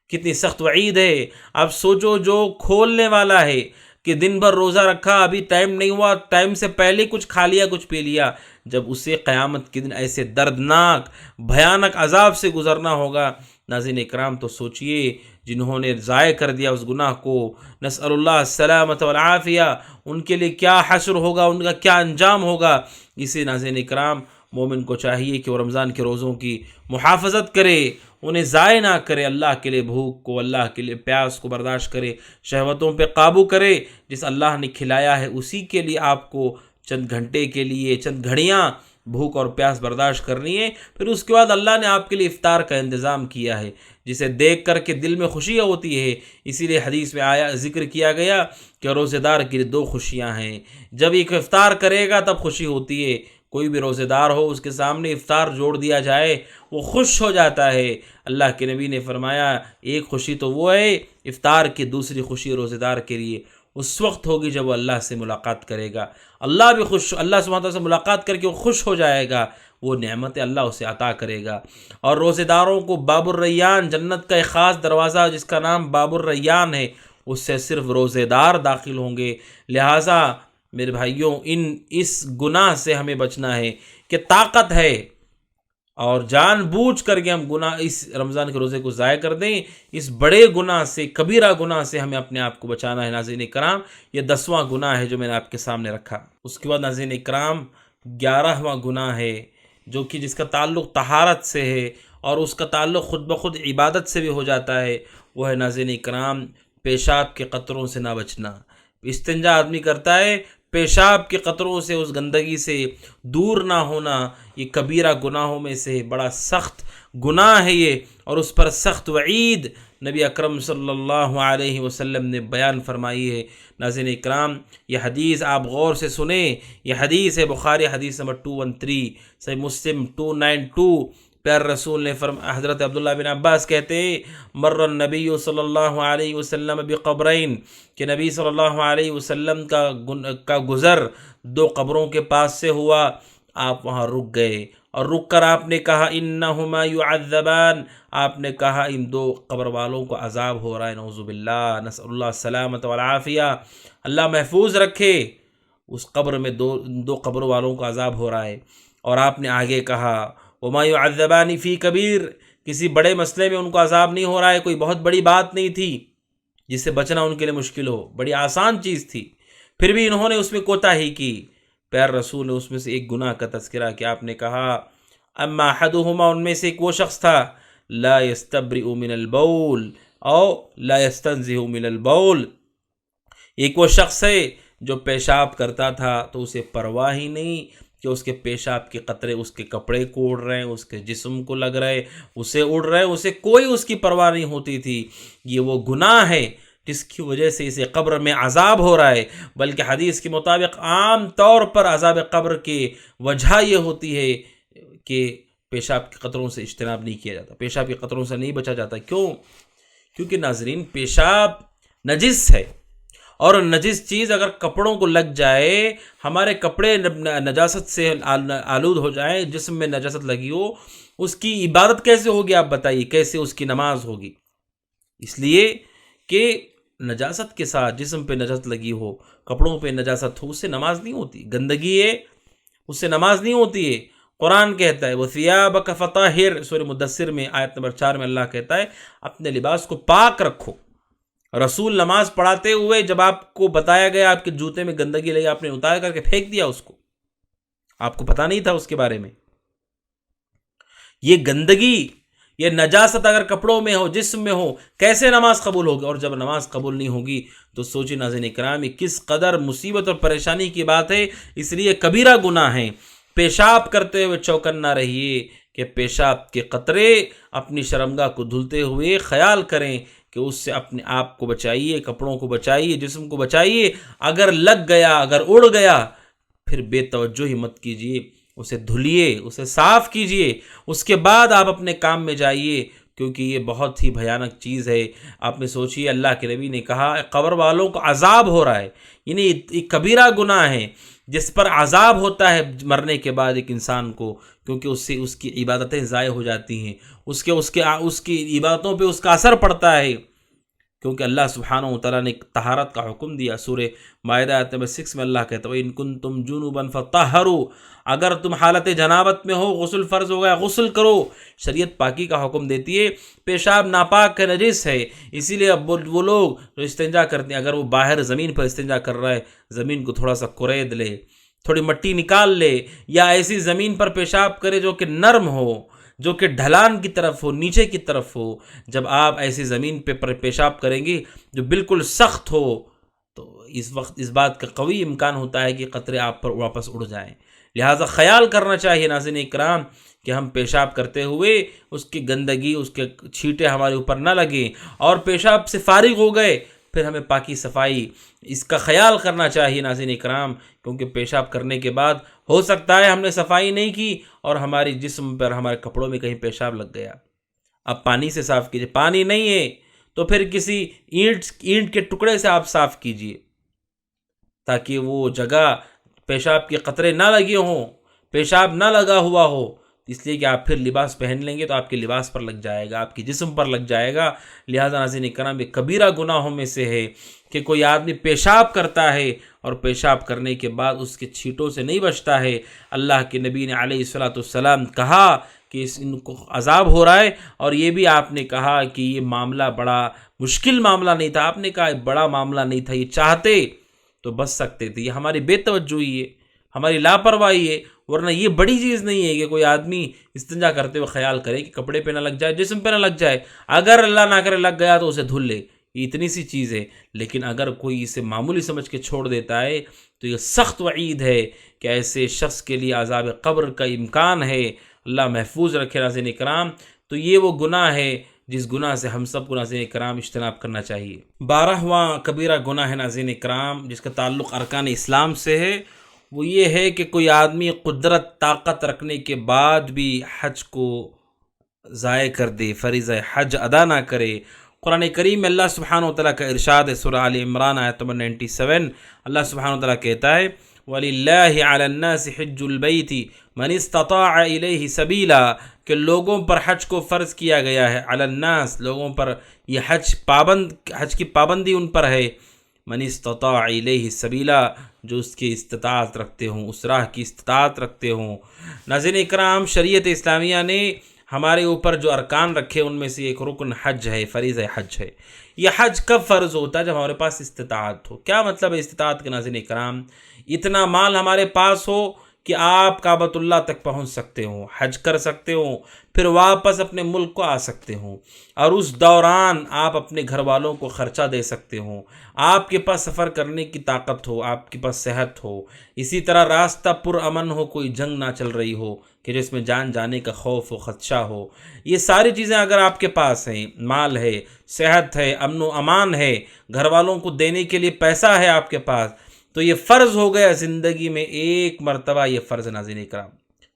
[SPEAKER 1] کتنی سخت وعید ہے۔ اب سوچو جو کھولنے والا ہے کہ دن بھر روزہ رکھا، ابھی ٹائم نہیں ہوا، ٹائم سے پہلے کچھ کھا لیا، کچھ پی لیا، جب اسے قیامت کے دن ایسے دردناک بھیانک عذاب سے گزرنا ہوگا۔ ناظرین اکرام، تو سوچئے جنہوں نے ضائع کر دیا اس گناہ کو، نسأل اللہ السلامۃ والعافیہ، ان کے لیے کیا حشر ہوگا، ان کا کیا انجام ہوگا۔ اسے ناظرین اکرام، مومن کو چاہیے کہ وہ رمضان کے روزوں کی محافظت کرے، انہیں ضائع نہ کرے، اللہ کے لیے بھوک کو، اللہ کے لیے پیاس کو برداشت کرے، شہوتوں پہ قابو کرے، جس اللہ نے کھلایا ہے اسی کے لیے آپ کو چند گھنٹے کے لیے، چند گھڑیاں بھوک اور پیاس برداشت کرنی ہے، پھر اس کے بعد اللہ نے آپ کے لیے افطار کا انتظام کیا ہے، جسے دیکھ کر کے دل میں خوشی ہوتی ہے۔ اسی لیے حدیث میں آیا، ذکر کیا گیا کہ روزہ دار کے لیے دو خوشیاں ہیں، جب ایک افطار کرے گا تب خوشی ہوتی ہے، کوئی بھی روزہ دار ہو اس کے سامنے افطار جوڑ دیا جائے وہ خوش ہو جاتا ہے۔ اللہ کے نبی نے فرمایا ایک خوشی تو وہ ہے افطار کی، دوسری خوشی روزہ دار کے لیے اس وقت ہوگی جب وہ اللہ سے ملاقات کرے گا، اللہ بھی خوش، اللہ سبحانہ تعالیٰ سے ملاقات کر کے وہ خوش ہو جائے گا، وہ نعمت اللہ اسے عطا کرے گا۔ اور روزہ داروں کو باب الریان، جنت کا ایک خاص دروازہ جس کا نام باب الریان ہے، اس سے صرف روزہ دار داخل ہوں گے۔ لہٰذا میرے بھائیوں، اس گناہ سے ہمیں بچنا ہے کہ طاقت ہے اور جان بوجھ کر کے ہم گناہ اس رمضان کے روزے کو ضائع کر دیں، اس بڑے گناہ سے، کبیرہ گناہ سے ہمیں اپنے آپ کو بچانا ہے۔ ناظرین اکرام، یہ 10واں گناہ ہے جو میں نے آپ کے سامنے رکھا۔ اس کے بعد ناظرین اکرام 11واں گناہ ہے جو کہ جس کا تعلق طہارت سے ہے اور اس کا تعلق خود بخود عبادت سے بھی ہو جاتا ہے، وہ ہے ناظرین اکرام پیشاب کے قطروں سے نہ بچنا۔ استنجا آدمی کرتا ہے، پیشاب کے قطروں سے، اس گندگی سے دور نہ ہونا، یہ کبیرہ گناہوں میں سے بڑا سخت گناہ ہے یہ، اور اس پر سخت وعید نبی اکرم صلی اللہ علیہ وسلم نے بیان فرمائی ہے۔ ناظرین اکرام، یہ حدیث آپ غور سے سنیں، یہ حدیث ہے بخاری حدیث نمبر 213، صحیح مسلم 292۔ پیار رسول نے حضرت عبداللہ بن عباس کہتے ہیں مر النبی صلی اللہ علیہ وسلم بقبرین، کہ نبی صلی اللہ علیہ وسلم کا گزر دو قبروں کے پاس سے ہوا، آپ وہاں رک گئے اور رک کر آپ نے کہا انہما یعذبان، آپ نے کہا ان دو قبر والوں کو عذاب ہو رہا ہے، نعوذ باللہ، نسأل اللہ السلامۃ والعافیہ، اللہ محفوظ رکھے، اس قبر میں دو قبر والوں کو عذاب ہو رہا ہے۔ اور آپ نے آگے کہا وما یعذبان فی کبیر، کسی بڑے مسئلے میں ان کو عذاب نہیں ہو رہا ہے، کوئی بہت بڑی بات نہیں تھی جس سے بچنا ان کے لیے مشکل ہو، بڑی آسان چیز تھی، پھر بھی انہوں نے اس میں کوتاہی کی۔ پیار رسول نے اس میں سے ایک گناہ کا تذکرہ کیا، آپ نے کہا اما احدہما، ان میں سے ایک وہ شخص تھا لا یستبرئ من البول، او لا یستنزہ من البول، ایک وہ شخص ہے جو پیشاب کرتا تھا تو اسے پرواہ ہی نہیں کہ اس کے پیشاب کے قطرے اس کے کپڑے کو اڑ رہے ہیں، اس کے جسم کو لگ رہے، اسے اڑ رہے، اسے کوئی اس کی پرواہ نہیں ہوتی تھی۔ یہ وہ گناہ ہے جس کی وجہ سے اسے قبر میں عذاب ہو رہا ہے، بلکہ حدیث کے مطابق عام طور پر عذاب قبر کی وجہ یہ ہوتی ہے کہ پیشاب کے قطروں سے اجتناب نہیں کیا جاتا، پیشاب کے قطروں سے نہیں بچا جاتا۔ کیوں؟ کیونکہ ناظرین پیشاب نجس ہے، اور نجس چیز اگر کپڑوں کو لگ جائے، ہمارے کپڑے نجاست سے آلود ہو جائیں، جسم میں نجاست لگی ہو، اس کی عبادت کیسے ہوگی؟ آپ بتائیے کیسے اس کی نماز ہوگی؟ اس لیے کہ نجاست کے ساتھ جسم پہ نجاست لگی ہو، کپڑوں پہ نجاست ہو، اس سے نماز نہیں ہوتی، گندگی ہے، اس سے نماز نہیں ہوتی ہے۔ قرآن کہتا ہے وَثِيَابَكَ فَطَهِّرْ، سورہ مدثر میں آیت نمبر 4 میں اللہ کہتا ہے اپنے لباس کو پاک رکھو۔ رسول نماز پڑھاتے ہوئے جب آپ کو بتایا گیا آپ کے جوتے میں گندگی لگی، آپ نے اتار کر کے پھینک دیا اس کو، آپ کو پتہ نہیں تھا اس کے بارے میں۔ یہ گندگی، یہ نجاست اگر کپڑوں میں ہو، جسم میں ہو، کیسے نماز قبول ہوگی؟ اور جب نماز قبول نہیں ہوگی تو سوچی ناظرین کرام یہ کس قدر مصیبت اور پریشانی کی بات ہے۔ اس لیے کبیرہ گناہ ہے۔ پیشاب کرتے ہوئے چوکن نہ رہیے کہ پیشاب کے قطرے اپنی شرمگاہ کو دھلتے ہوئے خیال کریں کہ اس سے اپنے آپ کو بچائیے، کپڑوں کو بچائیے، جسم کو بچائیے۔ اگر لگ گیا، اگر اڑ گیا، پھر بے توجہی مت کیجیے، اسے دھلیے، اسے صاف کیجیے، اس کے بعد آپ اپنے کام میں جائیے، کیونکہ یہ بہت ہی بھیانک چیز ہے۔ آپ نے سوچیے اللہ کے نبی نے کہا قبر والوں کو عذاب ہو رہا ہے، یعنی ایک کبیرہ گناہ ہے جس پر عذاب ہوتا ہے مرنے کے بعد ایک انسان کو، کیونکہ اس سے اس کی عبادتیں ضائع ہو جاتی ہیں، اس کی عبادتوں پہ اس کا اثر پڑتا ہے، کیونکہ اللہ سبحانہ وتعالیٰ نے طہارت کا حکم دیا۔ سورہ مائدہ آیت نمبر 6 میں اللہ کہتا ہے وَإِن كُنتُمْ جُنُبًا فَطَهَّرُوا، اگر تم حالت جنابت میں ہو، غسل فرض ہو گیا، غسل کرو۔ شریعت پاکی کا حکم دیتی ہے۔ پیشاب ناپاک ہے، نجس ہے، اسی لیے اب وہ لوگ جو استنجا کرتے ہیں، اگر وہ باہر زمین پر استنجا کر رہا ہے، زمین کو تھوڑا سا کرید لے، تھوڑی مٹی نکال لے، یا ایسی زمین پر پیشاب کرے جو کہ نرم ہو، جو کہ ڈھلان کی طرف ہو، نیچے کی طرف ہو۔ جب آپ ایسی زمین پہ پیشاب کریں گے جو بالکل سخت ہو تو اس وقت اس بات کا قوی امکان ہوتا ہے کہ قطرے آپ پر واپس اڑ جائیں۔ لہٰذا خیال کرنا چاہیے ناظرین اکرام کہ ہم پیشاب کرتے ہوئے اس کی گندگی، اس کے چھینٹے ہمارے اوپر نہ لگیں، اور پیشاب سے فارغ ہو گئے پھر ہمیں پاکی صفائی اس کا خیال کرنا چاہیے ناظرین اکرام، کیونکہ پیشاب کرنے کے بعد ہو سکتا ہے ہم نے صفائی نہیں کی اور ہماری جسم پر، ہمارے کپڑوں میں کہیں پیشاب لگ گیا۔ اب پانی سے صاف کیجیے، پانی نہیں ہے تو پھر کسی اینٹ کے ٹکڑے سے آپ صاف کیجیے تاکہ وہ جگہ پیشاب کے قطرے نہ لگے ہوں، پیشاب نہ لگا ہوا ہو، اس لیے کہ آپ پھر لباس پہن لیں گے تو آپ کے لباس پر لگ جائے گا، آپ کی جسم پر لگ جائے گا۔ لہٰذا ناظرین کرام یہ کبیرہ گناہوں میں سے ہے کہ کوئی آدمی پیشاب کرتا ہے اور پیشاب کرنے کے بعد اس کے چھینٹوں سے نہیں بچتا ہے۔ اللہ کے نبی نے علیہ الصلاۃ والسلام کہا کہ ان کو عذاب ہو رہا ہے، اور یہ بھی آپ نے کہا کہ یہ معاملہ بڑا مشکل معاملہ نہیں تھا، آپ نے کہا بڑا معاملہ نہیں تھا، یہ چاہتے تو بچ سکتے تھے۔ یہ ہماری بے توجہی ہے، ہماری لاپرواہی ہے، ورنہ یہ بڑی چیز نہیں ہے کہ کوئی آدمی استنجا کرتے ہوئے خیال کرے کہ کپڑے پہ نہ لگ جائے، جسم پہ نہ لگ جائے، اگر اللہ نہ کرے لگ گیا تو اسے دھل لے، یہ اتنی سی چیز ہے۔ لیکن اگر کوئی اسے معمولی سمجھ کے چھوڑ دیتا ہے تو یہ سخت وعید ہے کہ ایسے شخص کے لیے عذاب قبر کا امکان ہے۔ اللہ محفوظ رکھے ناظرین کرام۔ تو یہ وہ گناہ ہے جس گناہ سے ہم سب کو ناظرین کرام اجتناب کرنا چاہیے۔ 12واں کبیرہ گناہ ہے ناظرین کرام جس کا تعلق ارکان اسلام سے ہے، وہ یہ ہے کہ کوئی آدمی قدرت طاقت رکھنے کے بعد بھی حج کو ضائع کر دے، فریضہ حج ادا نہ کرے۔ قرآن کریم میں اللہ سبحانہ وتعالیٰ کا ارشاد ہے، سورہ آل عمران آیت نمبر 97، اللہ سبحانہ وتعالیٰ کہتا ہے وَلِلَّهِ عَلَى النَّاسِ حِجُّ الْبَيْتِ مَنِ اسْتَطَاعَ إِلَيْهِ سَبِيلًا، کہ لوگوں پر حج کو فرض کیا گیا ہے، علی الناس، لوگوں پر یہ حج کی پابندی ان پر ہے، من استطاع الیہ سبیلا، جو اس کی استطاعت رکھتے ہوں، اس راہ کی استطاعت رکھتے ہوں۔ ناظرین اکرام، شریعت اسلامیہ نے ہمارے اوپر جو ارکان رکھے ان میں سے ایک رکن حج ہے، فریضہ حج ہے۔ یہ حج کب فرض ہوتا ہے؟ جب ہمارے پاس استطاعت ہو۔ کیا مطلب ہے استطاعت کے ناظرین اکرام؟ اتنا مال ہمارے پاس ہو کہ آپ کعبۃ اللہ تک پہنچ سکتے ہوں، حج کر سکتے ہوں، پھر واپس اپنے ملک کو آ سکتے ہوں، اور اس دوران آپ اپنے گھر والوں کو خرچہ دے سکتے ہوں، آپ کے پاس سفر کرنے کی طاقت ہو، آپ کے پاس صحت ہو، اسی طرح راستہ پرامن ہو، کوئی جنگ نہ چل رہی ہو کہ جس میں جان جانے کا خوف و خدشہ ہو، یہ ساری چیزیں اگر آپ کے پاس ہیں، مال ہے، صحت ہے، امن و امان ہے، گھر والوں کو دینے کے لیے پیسہ ہے آپ کے پاس، تو یہ فرض ہو گیا زندگی میں ایک مرتبہ، یہ فرض ناظرین کرام،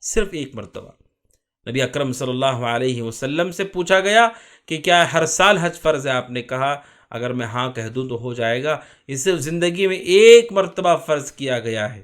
[SPEAKER 1] صرف ایک مرتبہ۔ نبی اکرم صلی اللہ علیہ وسلم سے پوچھا گیا کہ کیا ہر سال حج فرض ہے؟ آپ نے کہا اگر میں ہاں کہہ دوں تو ہو جائے گا، اسے زندگی میں ایک مرتبہ فرض کیا گیا ہے۔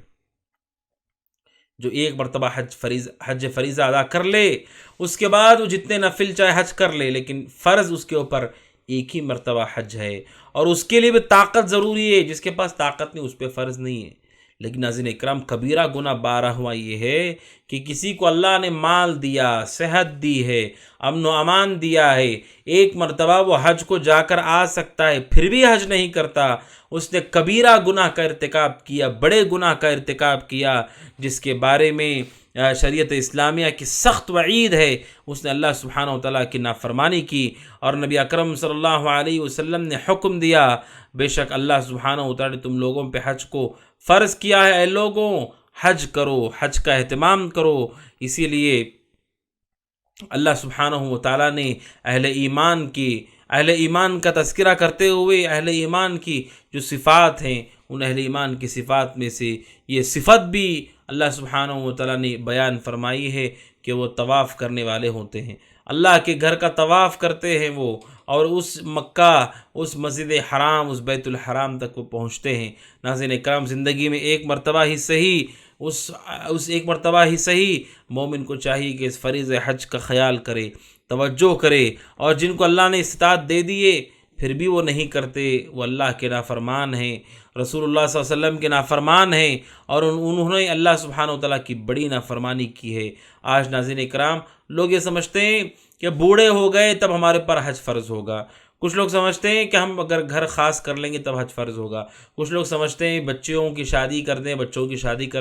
[SPEAKER 1] جو ایک مرتبہ حج فریضہ ادا کر لے، اس کے بعد وہ جتنے نفل چاہے حج کر لے، لیکن فرض اس کے اوپر ایک ہی مرتبہ حج ہے، اور اس کے لیے بھی طاقت ضروری ہے، جس کے پاس طاقت نہیں اس پہ فرض نہیں ہے۔ لیکن ناظرین اکرام، کبیرہ گناہ 12واں یہ ہے کہ کسی کو اللہ نے مال دیا، صحت دی ہے، امن و امان دیا ہے، ایک مرتبہ وہ حج کو جا کر آ سکتا ہے، پھر بھی حج نہیں کرتا، اس نے کبیرہ گناہ کا ارتکاب کیا، بڑے گناہ کا ارتکاب کیا، جس کے بارے میں شریعت اسلامیہ کی سخت وعید ہے۔ اس نے اللہ سبحانہ وتعالیٰ کی نافرمانی کی، اور نبی اکرم صلی اللہ علیہ وسلم نے حکم دیا، بے شک اللہ سبحانہ وتعالیٰ نے تم لوگوں پہ حج کو فرض کیا ہے، اے لوگوں حج کرو، حج کا اہتمام کرو۔ اسی لیے اللہ سبحانہ وتعالیٰ نے اہل ایمان کا تذکرہ کرتے ہوئے اہل ایمان کی جو صفات ہیں، ان اہل ایمان کی صفات میں سے یہ صفت بھی اللہ سبحانہ وتعالیٰ نے بیان فرمائی ہے کہ وہ طواف کرنے والے ہوتے ہیں، اللہ کے گھر کا طواف کرتے ہیں وہ، اور اس مکہ، اس مسجد حرام، اس بیت الحرام تک وہ پہنچتے ہیں۔ ناظرین اکرام، زندگی میں ایک مرتبہ ہی صحیح، اس ایک مرتبہ ہی صحیح مومن کو چاہیے کہ اس فریض حج کا خیال کرے، توجہ کرے، اور جن کو اللہ نے استطاعت دے دیے پھر بھی وہ نہیں کرتے، وہ اللہ کے نافرمان ہیں، رسول اللہ صلی اللہ علیہ وسلم کے نافرمان ہیں، اور انہوں نے اللہ سبحانہ وتعالیٰ کی بڑی نافرمانی کی ہے۔ آج ناظرین اکرام، لوگ یہ سمجھتے ہیں کہ بوڑھے ہو گئے تب ہمارے پر حج فرض ہوگا، کچھ لوگ سمجھتے ہیں کہ ہم اگر گھر خاص کر لیں گے تب حج فرض ہوگا، کچھ لوگ سمجھتے ہیں بچوں کی شادی کر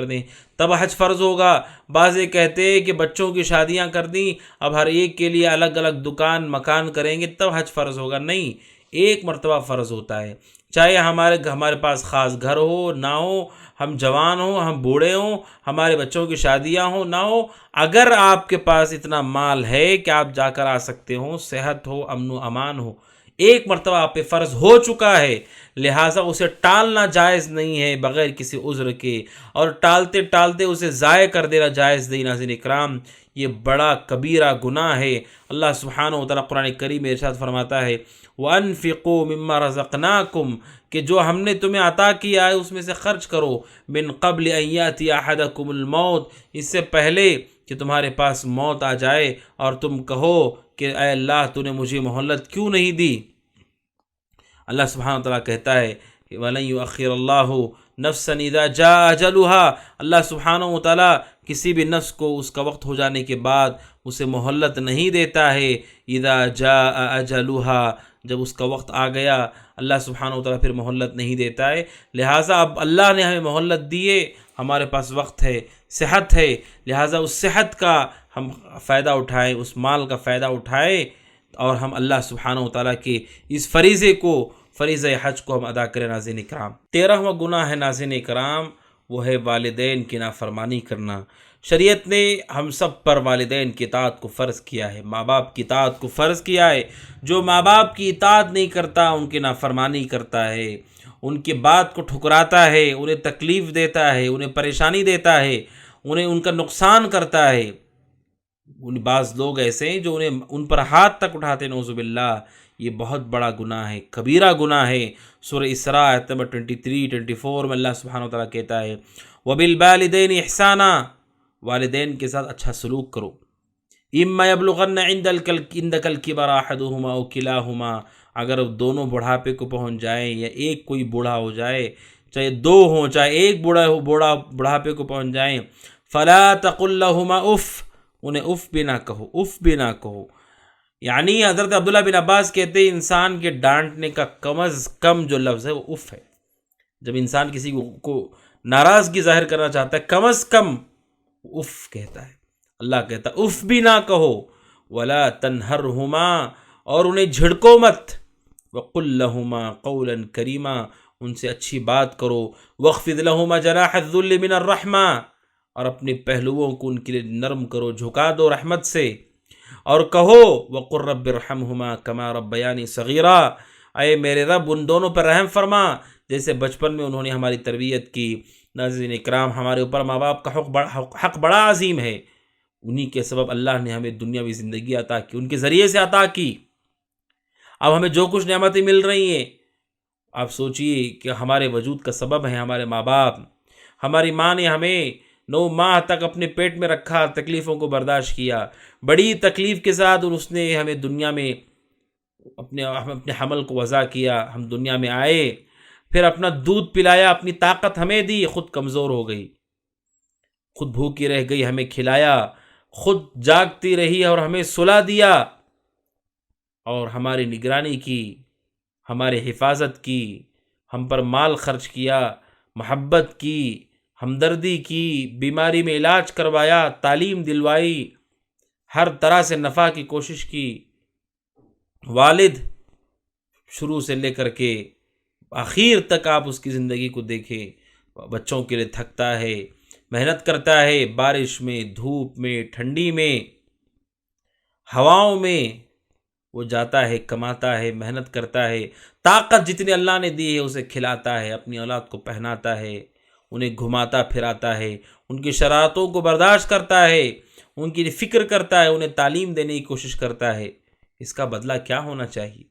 [SPEAKER 1] دیں تب حج فرض ہوگا، بعض یہ کہتے ہیں کہ بچوں کی شادیاں کر دیں، اب ہر ایک کے لیے الگ الگ دکان مکان کریں گے تب حج فرض ہوگا۔ نہیں، ایک مرتبہ فرض ہوتا ہے، چاہے ہمارے پاس خاص گھر ہو نہ ہو، ہم جوان ہوں، ہم بوڑھے ہوں، ہمارے بچوں کی شادیاں ہوں نہ ہو، اگر آپ کے پاس اتنا مال ہے کہ آپ جا کر آ سکتے ہوں، صحت ہو، امن و امان ہو، ایک مرتبہ آپ پہ فرض ہو چکا ہے، لہٰذا اسے ٹالنا جائز نہیں ہے بغیر کسی عذر کے، اور ٹالتے ٹالتے اسے ضائع کر دینا جائز نہیں۔ ناظرین اکرام، یہ بڑا کبیرہ گناہ ہے۔ اللہ سبحانہ وتعالیٰ قرآن کریم میں ارشاد فرماتا ہے، وَأَنفِقُوا مِمَّا رَزَقْنَاكُمْ، کہ جو ہم نے تمہیں عطا کیا ہے اس میں سے خرچ کرو، مِن قَبْلِ أَن يَأْتِيَ أَحَدَكُمُ الْمَوْتُ، اس سے پہلے کہ تمہارے پاس موت آ جائے اور تم کہو کہ اے اللہ تو نے مجھے مہلت کیوں نہیں دی۔ اللہ سبحانہ وتعالیٰ کہتا ہے کہ وَلَن يُؤَخِّرَ اللَّهُ نَفْسًا إِذَا جَاءَ أَجَلُهَا، اللہ سبحانہ وتعالیٰ کسی بھی نفس کو اس کا وقت ہو جانے کے بعد اسے مہلت نہیں دیتا ہے۔ اذا جاء أجلها، جب اس کا وقت آ گیا اللہ سبحانہ وتعالیٰ پھر مہلت نہیں دیتا ہے، لہٰذا اب اللہ نے ہمیں مہلت دی ہے، ہمارے پاس وقت ہے، صحت ہے، لہٰذا اس صحت کا ہم فائدہ اٹھائیں، اس مال کا فائدہ اٹھائیں، اور ہم اللہ سبحانہ وتعالیٰ کے اس فریضہ حج کو ہم ادا کریں۔ ناظرین اکرام، 13واں گناہ ہے ناظرین اکرام، وہ ہے والدین کی نافرمانی کرنا۔ شریعت نے ہم سب پر والدین کی اطاعت کو فرض کیا ہے، ماں باپ کی اطاعت کو فرض کیا ہے۔ جو ماں باپ کی اطاعت نہیں کرتا، ان کی نافرمانی کرتا ہے، ان کی بات کو ٹھکراتا ہے، انہیں تکلیف دیتا ہے، انہیں پریشانی دیتا ہے، انہیں ان کا نقصان کرتا ہے، بعض لوگ ایسے ہیں جو ان پر ہاتھ تک اٹھاتے ہیں، نعوذ باللہ، یہ بہت بڑا گناہ ہے، کبیرہ گناہ ہے۔ سورہ اسراء آیت نمبر 23-24 میں اللہ سبحانہ وتعالیٰ کہتا ہے، وَبِالْوَالِدَيْنِ إِحْسَانًا، والدین کے ساتھ اچھا سلوک کرو۔ اِمَّا يَبْلُغَنَّ عِندَكَ الْكِبَرَ أَحَدُهُمَا أَوْ كِلَاهُمَا، اگر دونوں بڑھاپے کو پہنچ جائیں یا ایک کوئی بوڑھا ہو جائے، چاہے دو ہوں چاہے ایک بڑھاپے کو پہنچ جائیں، فَلَا تَقُلْ لَهُمَا اُف، انہیں اف بھی نہ کہو، یعنی حضرت عبداللہ بن عباس کہتے ہیں انسان کے ڈانٹنے کا کم از کم جو لفظ ہے وہ اف ہے۔ جب انسان کسی کو ناراضگی ظاہر کرنا چاہتا ہے، کم از کم اف کہتا ہے، اللہ کہتا ہے اف بھی نہ کہو، ولا تنہرہما، اور انہیں جھڑکو مت، وقل لہما قولا کریما، ان سے اچھی بات کرو، واخفض لہما جناح الذل من الرحمہ، اور اپنے پہلوؤں کو ان کے لیے نرم کرو، جھکا دو رحمت سے، اور کہو وقل رب ارحمہما کما ربیانی صغیرا، اے میرے رب ان دونوں پر رحم فرما جیسے بچپن میں انہوں نے ہماری تربیت کی۔ ناظرین اکرام، ہمارے اوپر ماں باپ کا حق بڑا عظیم ہے، انہی کے سبب اللہ نے ہمیں دنیاوی زندگی عطا کی، ان کے ذریعے سے عطا کی۔ اب ہمیں جو کچھ نعمتیں مل رہی ہیں، آپ سوچئے کہ ہمارے وجود کا سبب ہے ہمارے ماں باپ۔ ہماری ماں نے ہمیں 9 ماہ تک اپنے پیٹ میں رکھا، تکلیفوں کو برداشت کیا، بڑی تکلیف کے ساتھ اس نے ہمیں دنیا میں اپنے حمل کو وضع کیا، ہم دنیا میں آئے، پھر اپنا دودھ پلایا، اپنی طاقت ہمیں دی، خود کمزور ہو گئی، خود بھوکی رہ گئی، ہمیں کھلایا، خود جاگتی رہی اور ہمیں سلا دیا، اور ہماری نگرانی کی، ہماری حفاظت کی، ہم پر مال خرچ کیا، محبت کی، ہمدردی کی، بیماری میں علاج کروایا، تعلیم دلوائی، ہر طرح سے نفع کی کوشش کی۔ والد شروع سے لے کر کے آخر تک آپ اس کی زندگی کو دیکھیں، بچوں کے لیے تھکتا ہے، محنت کرتا ہے، بارش میں، دھوپ میں، ٹھنڈی میں، ہواؤں میں، وہ جاتا ہے، کماتا ہے، محنت کرتا ہے، طاقت جتنی اللہ نے دی ہے اسے کھلاتا ہے، اپنی اولاد کو پہناتا ہے، انہیں گھماتا پھراتا ہے، ان کی شرارتوں کو برداشت کرتا ہے، ان کی فکر کرتا ہے، انہیں تعلیم دینے کی کوشش کرتا ہے۔ اس کا بدلہ کیا ہونا چاہیے؟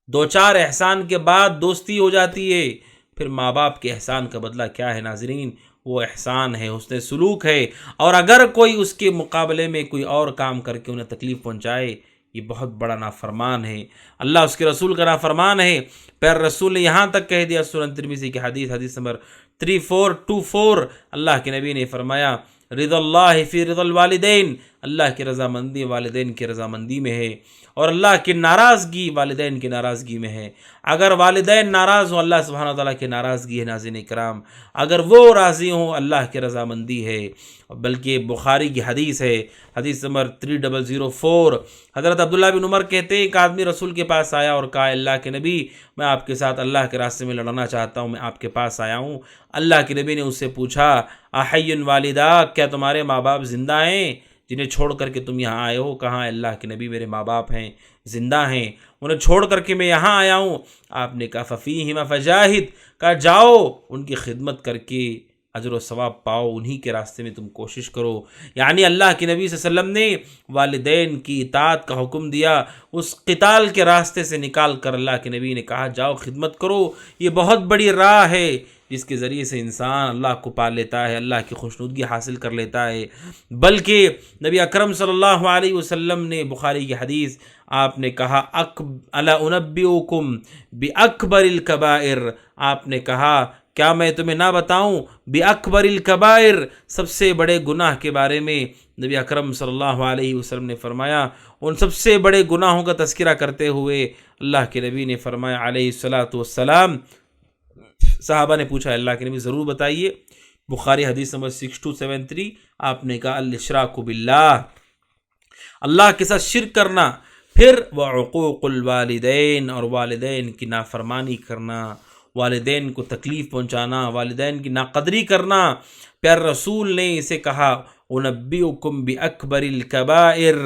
[SPEAKER 1] 2-4 احسان کے بعد دوستی ہو جاتی ہے، پھر ماں باپ کے احسان کا بدلہ کیا ہے ناظرین؟ وہ احسان ہے، حسن سلوک ہے، اور اگر کوئی اس کے مقابلے میں کوئی اور کام کر کے انہیں تکلیف پہنچائے، یہ بہت بڑا نافرمان ہے، اللہ اس کے رسول کا نافرمان ہے۔ پھر رسول نے یہاں تک کہہ دیا، سنن ترمذی کی حدیث نمبر 3424، اللہ کے نبی نے فرمایا رضا اللہ فی رضا الوالدین، اللہ کی رضامندی والدین کی رضامندی میں ہے، اور اللہ کی ناراضگی والدین کی ناراضگی میں ہے۔ اگر والدین ناراض ہوں، اللہ سبحانہ وتعالیٰ کی ناراضگی ہے ناظرین کرام، اگر وہ راضی ہوں، اللہ کی رضامندی ہے۔ بلکہ بخاری کی حدیث ہے، حدیث نمبر 3004، حضرت عبداللہ بن عمر کہتے ہیں ایک آدمی رسول کے پاس آیا اور کہا اللہ کے نبی، میں آپ کے ساتھ اللہ کے راستے میں لڑنا چاہتا ہوں، میں آپ کے پاس آیا ہوں۔ اللہ کے نبی نے اس سے پوچھا احی والدہ، کیا تمہارے ماں باپ زندہ ہیں جنہیں چھوڑ کر کے تم یہاں آئے ہو؟ کہاں اللہ کے نبی میرے ماں باپ ہیں، زندہ ہیں، انہیں چھوڑ کر کے میں یہاں آیا ہوں۔ آپ نے کہا ففیہما فجاہد، کہا جاؤ ان کی خدمت کر کے اجر و ثواب پاؤ، انہی کے راستے میں تم کوشش کرو۔ یعنی اللہ کے نبی صلی اللہ علیہ وسلم نے والدین کی اطاعت کا حکم دیا، اس قتال کے راستے سے نکال کر اللہ کے نبی نے کہا جاؤ خدمت کرو۔ یہ بہت بڑی راہ ہے جس کے ذریعے سے انسان اللہ کو پا لیتا ہے، اللہ کی خوشنودگی حاصل کر لیتا ہے۔ بلکہ نبی اکرم صلی اللہ علیہ وسلم نے بخاری کی حدیث، آپ نے کہا الا انبئکم باکبر الکبائر، آپ نے کہا کیا میں تمہیں نہ بتاؤں باکبر الکبائر، سب سے بڑے گناہ کے بارے میں؟ نبی اکرم صلی اللہ علیہ وسلم نے فرمایا، ان سب سے بڑے گناہوں کا تذکرہ کرتے ہوئے اللہ کے نبی نے فرمایا علیہ الصلاۃ والسلام، صحابہ نے پوچھا اللہ کے نبی ضرور بتائیے، بخاری حدیث نمبر 6273، آپ نے کہا الاشراک باللہ، اللہ کے ساتھ شرک کرنا، پھر وعقوق الوالدین، اور والدین کی نافرمانی کرنا، والدین کو تکلیف پہنچانا، والدین کی ناقدری کرنا۔ پیارے رسول نے اسے کہا انبئکم باکبر الکبائر،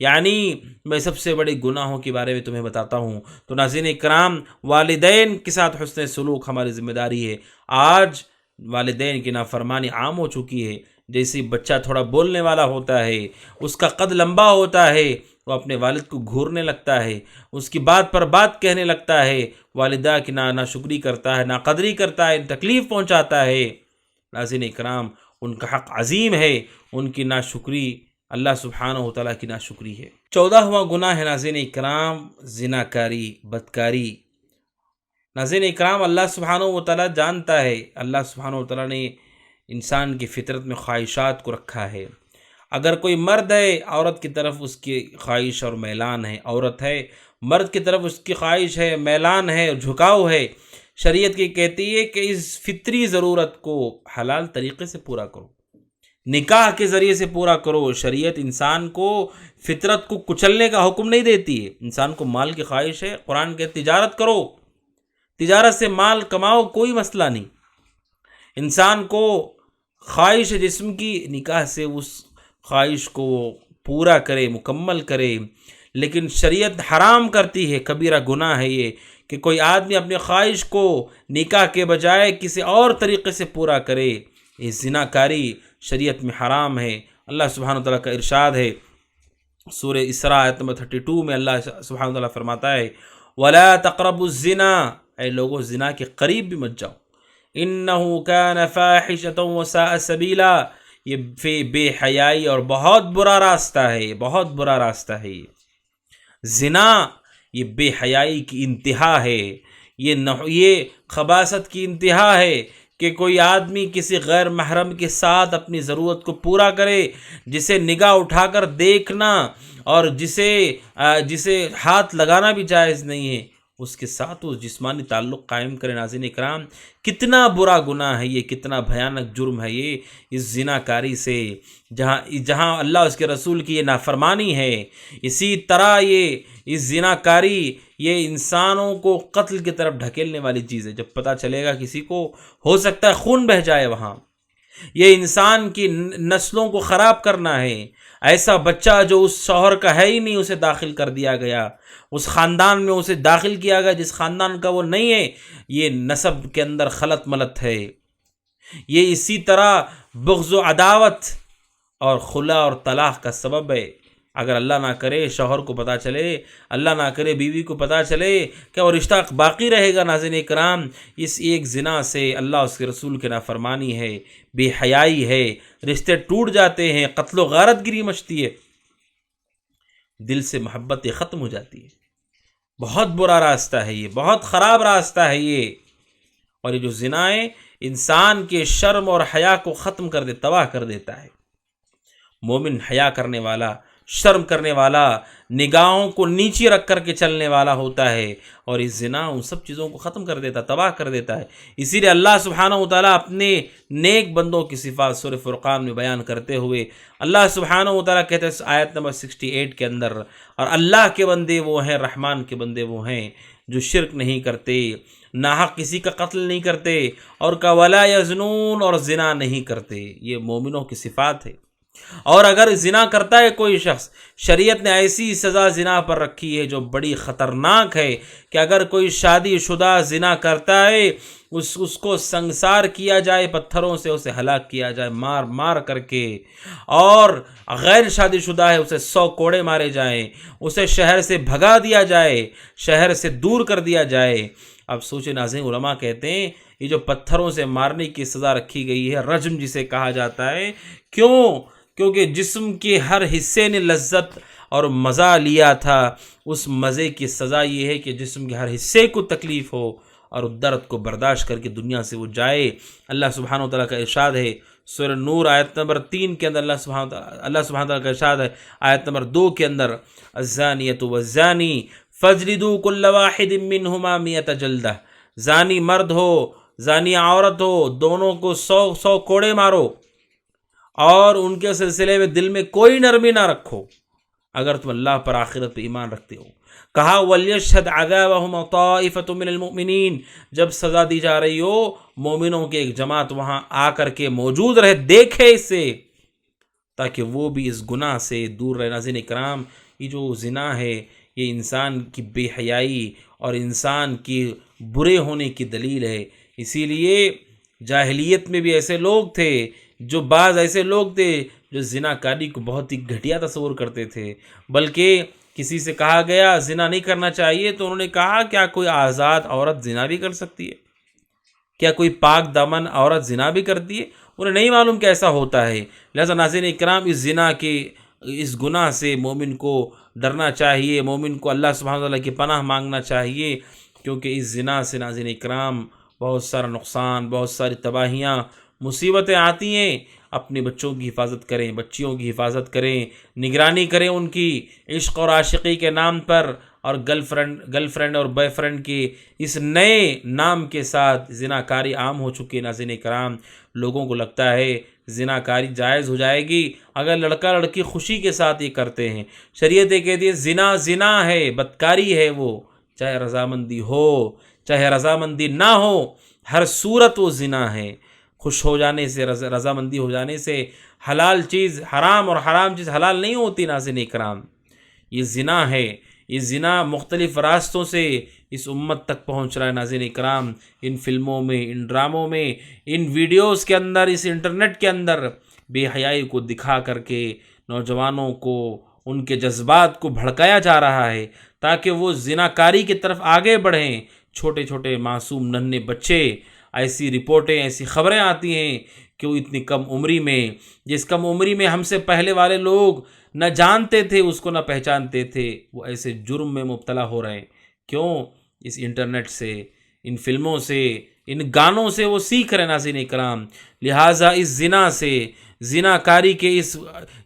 [SPEAKER 1] یعنی میں سب سے بڑے گناہوں کے بارے میں تمہیں بتاتا ہوں۔ تو ناظرین اکرام، والدین کے ساتھ حسن سلوک ہماری ذمہ داری ہے۔ آج والدین کی نافرمانی عام ہو چکی ہے، جیسے بچہ تھوڑا بولنے والا ہوتا ہے، اس کا قد لمبا ہوتا ہے، وہ اپنے والد کو گھورنے لگتا ہے، اس کی بات پر بات کہنے لگتا ہے، والدہ کی ناشکری کرتا ہے، ناقدری کرتا ہے، تکلیف پہنچاتا ہے۔ ناظرین اکرام، ان کا حق عظیم ہے، ان کی ناشکری اللہ سبحانہ و تعالیٰ کی ناشکری ہے۔ 14واں گناہ ہے ناظرین اکرام زناکاری، بدکاری۔ ناظرین اکرام، اللہ سبحانہ و تعالیٰ جانتا ہے، اللہ سبحانہ و تعالیٰ نے انسان کی فطرت میں خواہشات کو رکھا ہے۔ اگر کوئی مرد ہے، عورت کی طرف اس کی خواہش اور میلان ہے، عورت ہے، مرد کی طرف اس کی خواہش ہے، میلان ہے، جھکاؤ ہے، شریعت کی کہتی ہے کہ اس فطری ضرورت کو حلال طریقے سے پورا کرو۔ نکاح کے ذریعے سے پورا کرو۔ شریعت انسان کو فطرت کو کچلنے کا حکم نہیں دیتی ہے۔ انسان کو مال کی خواہش ہے، قرآن کہ تجارت کرو، تجارت سے مال کماؤ، کوئی مسئلہ نہیں۔ انسان کو خواہش ہے جسم کی، نکاح سے اس خواہش کو پورا کرے، مکمل کرے۔ لیکن شریعت حرام کرتی ہے، کبیرہ گناہ ہے یہ کہ کوئی آدمی اپنی خواہش کو نکاح کے بجائے کسی اور طریقے سے پورا کرے۔ یہ زنا کاری شریعت میں حرام ہے۔ اللہ سبحانہ وتعالیٰ کا ارشاد ہے سورہ اسراء آیت نمبر 32 میں، اللہ سبحانہ وتعالیٰ فرماتا ہے وَلَا تَقْرَبُوا الزِّنَا، اے لوگوں زنا کے قریب بھی مت جاؤ، إِنَّهُ كَانَ فَاحِشَةً وَسَاءَ سَبِيلًا، یہ بے حیائی اور بہت برا راستہ ہے، بہت برا راستہ ہے۔ زنا یہ بے حیائی کی انتہا ہے، یہ خباثت کی انتہا ہے کہ کوئی آدمی کسی غیر محرم کے ساتھ اپنی ضرورت کو پورا کرے، جسے نگاہ اٹھا کر دیکھنا اور جسے ہاتھ لگانا بھی جائز نہیں ہے، اس کے ساتھ وہ جسمانی تعلق قائم کرے۔ ناظرین اکرام، کتنا برا گناہ ہے یہ، کتنا بھیانک جرم ہے یہ، اس زنا کاری سے جہاں اللہ اس کے رسول کی یہ نافرمانی ہے، اسی طرح اس زنا کاری یہ انسانوں کو قتل کی طرف ڈھکیلنے والی چیز ہے۔ جب پتہ چلے گا کسی کو، ہو سکتا ہے خون بہہ جائے وہاں۔ یہ انسان کی نسلوں کو خراب کرنا ہے۔ ایسا بچہ جو اس شوہر کا ہے ہی نہیں، اسے داخل کر دیا گیا، اس خاندان میں اسے داخل کیا گیا جس خاندان کا وہ نہیں ہے، یہ نسب کے اندر خلط ملط ہے۔ یہ اسی طرح بغض و عداوت اور خلا اور طلاق کا سبب ہے۔ اگر اللہ نہ کرے شوہر کو پتہ چلے، اللہ نہ کرے بیوی کو پتہ چلے کہ وہ رشتہ باقی رہے گا، ناظرین اکرام، اس ایک زنا سے اللہ اس کے رسول کی نافرمانی ہے، بے حیائی ہے، رشتے ٹوٹ جاتے ہیں، قتل و غارت گری مچتی ہے، دل سے محبت ختم ہو جاتی ہے۔ بہت برا راستہ ہے یہ، بہت خراب راستہ ہے یہ۔ اور یہ جو زنا ہے انسان کے شرم اور حیا کو ختم کر دے، تباہ کر دیتا ہے۔ مومن حیا کرنے والا، شرم کرنے والا، نگاہوں کو نیچے رکھ کر کے چلنے والا ہوتا ہے، اور اس زنا ان سب چیزوں کو ختم کر دیتا، تباہ کر دیتا ہے۔ اسی لیے اللہ سبحانہ وتعالیٰ اپنے نیک بندوں کی صفات سورہ فرقان میں بیان کرتے ہوئے اللہ سبحانہ وتعالیٰ کہتے ہیں آیت نمبر 68 کے اندر، اور اللہ کے بندے وہ ہیں، رحمان کے بندے وہ ہیں جو شرک نہیں کرتے، ناحق کسی کا قتل نہیں کرتے، اور کا ولا یزنون، اور زنا نہیں کرتے۔ یہ مومنوں کی صفات ہے۔ اور اگر زنا کرتا ہے کوئی شخص، شریعت نے ایسی سزا زنا پر رکھی ہے جو بڑی خطرناک ہے کہ اگر کوئی شادی شدہ زنا کرتا ہے، اس کو سنگسار کیا جائے، پتھروں سے اسے ہلاک کیا جائے، مار مار کر کے، اور غیر شادی شدہ ہے اسے 100 کوڑے مارے جائیں، اسے شہر سے بھگا دیا جائے، شہر سے دور کر دیا جائے۔ اب سوچے ناظرین، علماء کہتے ہیں یہ جو پتھروں سے مارنے کی سزا رکھی گئی ہے، رجم جسے کہا جاتا ہے، کیونکہ جسم کے ہر حصے نے لذت اور مزہ لیا تھا، اس مزے کی سزا یہ ہے کہ جسم کے ہر حصے کو تکلیف ہو اور درد کو برداشت کر کے دنیا سے وہ جائے۔ اللہ سبحانہ وتعالیٰ کا ارشاد ہے سورہ نور آیت نمبر 3 کے اندر، اللہ سبحانہ وتعالیٰ کا ارشاد ہے آیت نمبر 2 کے اندر، الزانیۃ والزانی فاجلدوا کل واحد منہما 100 جلدہ، زانی مرد ہو، زانی عورت ہو، دونوں کو 100 کوڑے مارو، اور ان کے سلسلے میں دل میں کوئی نرمی نہ رکھو اگر تم اللہ پر آخرت پہ ایمان رکھتے ہو۔ کہا وَلْيَشْهَدْ عَذَابَهُمْ طَائِفَةٌ مِّنَ الْمُؤْمِنِينَ، جب سزا دی جا رہی ہو مومنوں کی ایک جماعت وہاں آ کر کے موجود رہے، دیکھے اسے، تاکہ وہ بھی اس گناہ سے دور رہے۔ ناظرین اکرام، یہ جو زنا ہے یہ انسان کی بے حیائی اور انسان کی برے ہونے کی دلیل ہے۔ اسی لیے جاہلیت میں بھی ایسے لوگ تھے، بعض ایسے لوگ تھے جو زنا کاری کو بہت ہی گھٹیا تصور کرتے تھے، بلکہ کسی سے کہا گیا زنا نہیں کرنا چاہیے تو انہوں نے کہا کیا کوئی آزاد عورت زنا بھی کر سکتی ہے؟ کیا کوئی پاک دامن عورت زنا بھی کرتی ہے؟ انہیں نہیں معلوم کہ ایسا ہوتا ہے۔ لہذا ناظرین اکرام، اس زنا کے اس گناہ سے مومن کو ڈرنا چاہیے، مومن کو اللہ سبحانہ وتعالیٰ کی پناہ مانگنا چاہیے، کیونکہ اس زنا سے ناظرین اکرام بہت سارا نقصان، بہت ساری تباہیاں، مصیبتیں آتی ہیں۔ اپنے بچوں کی حفاظت کریں، بچیوں کی حفاظت کریں، نگرانی کریں ان کی، عشق اور عاشقی کے نام پر اور گرل فرینڈ اور بوائے فرینڈ کے اس نئے نام کے ساتھ زناکاری عام ہو چکی ہے۔ ناظرین کرام، لوگوں کو لگتا ہے زناکاری جائز ہو جائے گی اگر لڑکا لڑکی خوشی کے ساتھ یہ کرتے ہیں۔ شریعت یہ کہتی ہے زنا زنا ہے، بدکاری ہے، وہ چاہے رضامندی ہو چاہے رضامندی نہ ہو، ہر صورت وہ زنا ہے۔ خوش ہو جانے سے، رضامندی ہو جانے سے حلال چیز حرام اور حرام چیز حلال نہیں ہوتی۔ ناظرین کرام، یہ زنا ہے، یہ زنا مختلف راستوں سے اس امت تک پہنچ رہا ہے۔ ناظرین کرام، ان فلموں میں، ان ڈراموں میں، ان ویڈیوز کے اندر، اس انٹرنیٹ کے اندر بے حیائی کو دکھا کر کے نوجوانوں کو، ان کے جذبات کو بھڑکایا جا رہا ہے تاکہ وہ زناکاری کی طرف آگے بڑھیں۔ چھوٹے چھوٹے معصوم ننھے بچے، ایسی رپورٹیں، ایسی خبریں آتی ہیں کہ وہ اتنی کم عمری میں، جس کم عمری میں ہم سے پہلے والے لوگ نہ جانتے تھے، اس کو نہ پہچانتے تھے، وہ ایسے جرم میں مبتلا ہو رہے ہیں۔ کیوں؟ اس انٹرنیٹ سے، ان فلموں سے، ان گانوں سے وہ سیکھ رہے ہیں۔ ناظرین کرام، لہٰذا اس زنا سے، زناکاری کے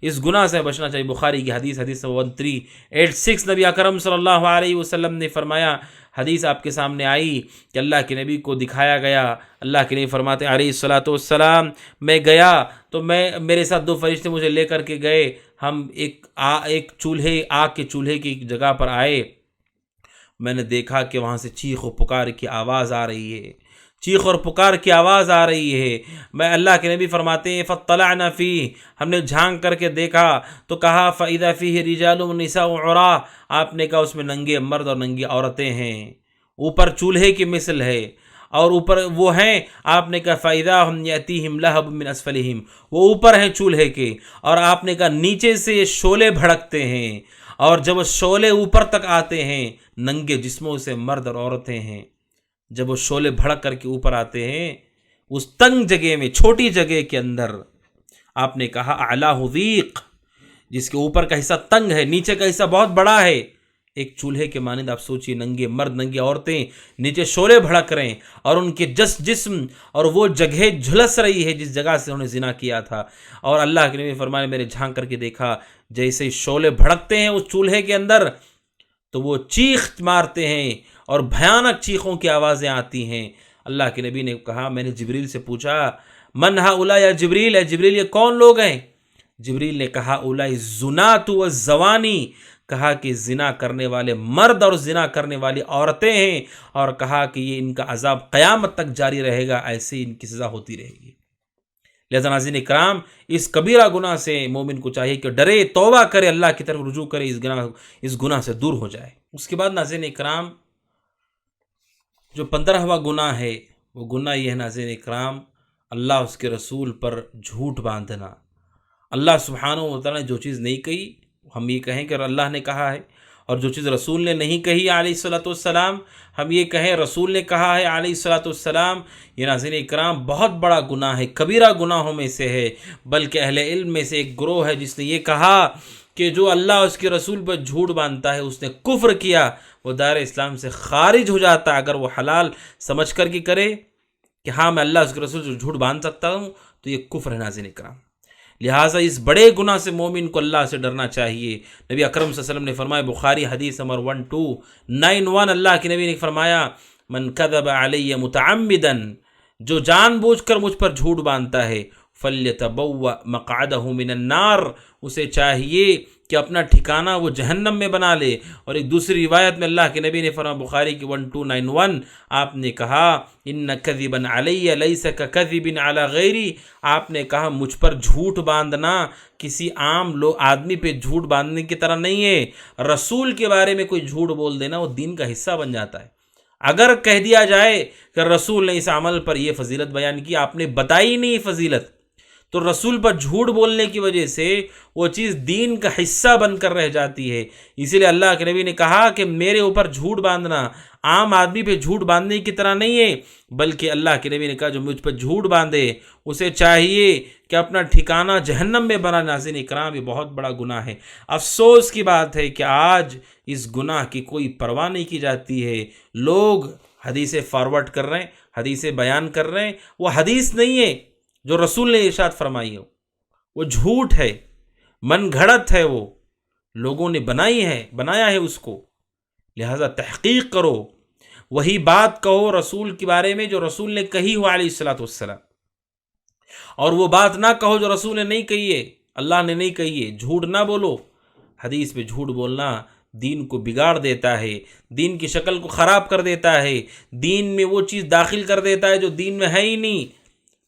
[SPEAKER 1] اس گناہ سے بچنا چاہیے۔ بخاری کی حدیث 1386، نبی اکرم صلی اللہ علیہ وسلم نے فرمایا، حدیث آپ کے سامنے آئی کہ اللہ کے نبی کو دکھایا گیا، اللہ کے نبی فرماتے علیہ الصلاۃ والسلام، میں گیا تو میرے ساتھ 2 فرشتے مجھے لے کر کے گئے، ہم ایک چولہے، آگ کے چولہے کی جگہ پر آئے، میں نے دیکھا کہ وہاں سے چیخ و پکار کی آواز آ رہی ہے، چیخ اور پکار کی آواز آ رہی ہے۔ میں، اللہ کے نبی فرماتے ہیں فَاطَّلَعْنَا فِيهِ، ہم نے جھانک کر کے دیکھا تو کہا فَإِذَا فِيهِ رِجَالٌ وَنِسَاءٌ عُرَاةٌ، آپ نے کہا اس میں ننگے مرد اور ننگی عورتیں ہیں، اوپر چولہے کی مثل ہے، اور اوپر وہ ہیں، آپ نے کہا فَإِذَا هُمْ يَأْتِيهِمْ لَهَبٌ مِّنْ أَسْفَلِهِمْ، وہ اوپر ہیں چولہے کے، اور آپ نے کہا نیچے سے شعلے بھڑکتے ہیں، اور جب شعلے اوپر تک آتے ہیں، ننگے جسموں سے مرد اور عورتیں ہیں، جب وہ شعلے بھڑک کر کے اوپر آتے ہیں، اس تنگ جگہ میں، چھوٹی جگہ کے اندر، آپ نے کہا اعلیٰ ضیق، جس کے اوپر کا حصہ تنگ ہے، نیچے کا حصہ بہت بڑا ہے، ایک چولہے کے مانند آپ سوچئے، ننگے مرد، ننگی عورتیں، نیچے شعلے بھڑک رہے ہیں، اور ان کے جسم اور وہ جگہ جھلس رہی ہے جس جگہ سے انہوں نے زنا کیا تھا۔ اور اللہ کے نبی فرمایا، میرے جھانک کر کے دیکھا، جیسے ہی شعلے بھڑکتے ہیں اس چولہے کے اندر تو وہ چیخ مارتے ہیں اور بھیانک چیخوں کی آوازیں آتی ہیں۔ اللہ کے نبی نے کہا، میں نے جبریل سے پوچھا، من ہؤلاء یا جبریل، ہے جبریل یہ کون لوگ ہیں؟ جبریل نے کہا اولئک الزنات والزوانی، کہا کہ زنا کرنے والے مرد اور زنا کرنے والی عورتیں ہیں، اور کہا کہ یہ ان کا عذاب قیامت تک جاری رہے گا، ایسے ان کی سزا ہوتی رہے گی۔ لہذا ناظرین کرام، اس کبیرہ گناہ سے مومن کو چاہیے کہ ڈرے، توبہ کرے، اللہ کی طرف رجوع کرے، اس گناہ سے دور ہو جائے۔ اس کے بعد ناظرین کرام، جو 15واں گناہ ہے، وہ گناہ یہ ہے ناظرین کرام، اللہ اس کے رسول پر جھوٹ باندھنا۔ اللہ سبحانہ و تعالیٰ نے جو چیز نہیں کہی، ہم یہ کہیں کہ اللہ نے کہا ہے، اور جو چیز رسول نے نہیں کہی علیہ الصلاۃ والسلام، ہم یہ کہیں رسول نے کہا ہے علیہ الصلاۃ والسلام۔ یہ ناظرین اکرام بہت بڑا گناہ ہے، کبیرہ گناہوں میں سے ہے، بلکہ اہل علم میں سے ایک گروہ ہے جس نے یہ کہا کہ جو اللہ اس کے رسول پر جھوٹ باندھتا ہے اس نے کفر کیا، وہ دائرہ اسلام سے خارج ہو جاتا ہے۔ اگر وہ حلال سمجھ کر کے کرے کہ ہاں میں اللہ اس کے رسول سے جھوٹ باندھ سکتا ہوں، تو یہ کفر ہے ناظرین اکرام۔ لہٰذا اس بڑے گناہ سے مومن کو اللہ سے ڈرنا چاہیے۔ نبی اکرم صلی اللہ علیہ وسلم نے فرمایا، بخاری حدیث نمبر 1291، اللہ کے نبی نے فرمایا، من کذب علی متعمدا، جو جان بوجھ کر مجھ پر جھوٹ باندھتا ہے، فلیتبوأ مقعدہ من النار، اسے چاہیے کہ اپنا ٹھکانہ وہ جہنم میں بنا لے۔ اور ایک دوسری روایت میں اللہ کے نبی نے فرمایا، بخاری کی 1291، آپ نے کہا، ان کذبا علی لیس ککذب علی غیری، آپ نے کہا مجھ پر جھوٹ باندھنا کسی عام آدمی پہ جھوٹ باندھنے کی طرح نہیں ہے۔ رسول کے بارے میں کوئی جھوٹ بول دینا وہ دین کا حصہ بن جاتا ہے۔ اگر کہہ دیا جائے کہ رسول نے اس عمل پر یہ فضیلت بیان کی، آپ نے بتائی نہیں فضیلت، تو رسول پر جھوٹ بولنے کی وجہ سے وہ چیز دین کا حصہ بن کر رہ جاتی ہے۔ اسی لیے اللہ کے نبی نے کہا کہ میرے اوپر جھوٹ باندھنا عام آدمی پہ جھوٹ باندھنے کی طرح نہیں ہے، بلکہ اللہ کے نبی نے کہا جو مجھ پر جھوٹ باندھے اسے چاہیے کہ اپنا ٹھکانہ جہنم میں بنا۔ ناظرین اکرام، یہ بہت بڑا گناہ ہے۔ افسوس کی بات ہے کہ آج اس گناہ کی کوئی پرواہ نہیں کی جاتی ہے۔ لوگ حدیثیں فارورڈ کر رہے ہیں، حدیثیں بیان کر رہے ہیں، وہ حدیث نہیں ہے جو رسول نے ارشاد فرمائی ہو، وہ جھوٹ ہے، من گھڑت ہے، وہ لوگوں نے بنایا ہے اس کو۔ لہٰذا تحقیق کرو، وہی بات کہو رسول کے بارے میں جو رسول نے کہی ہو علیہ الصلوۃ والسلام، اور وہ بات نہ کہو جو رسول نے نہیں کہی ہے، اللہ نے نہیں کہی ہے۔ جھوٹ نہ بولو، حدیث میں جھوٹ بولنا دین کو بگاڑ دیتا ہے، دین کی شکل کو خراب کر دیتا ہے، دین میں وہ چیز داخل کر دیتا ہے جو دین میں ہے ہی نہیں۔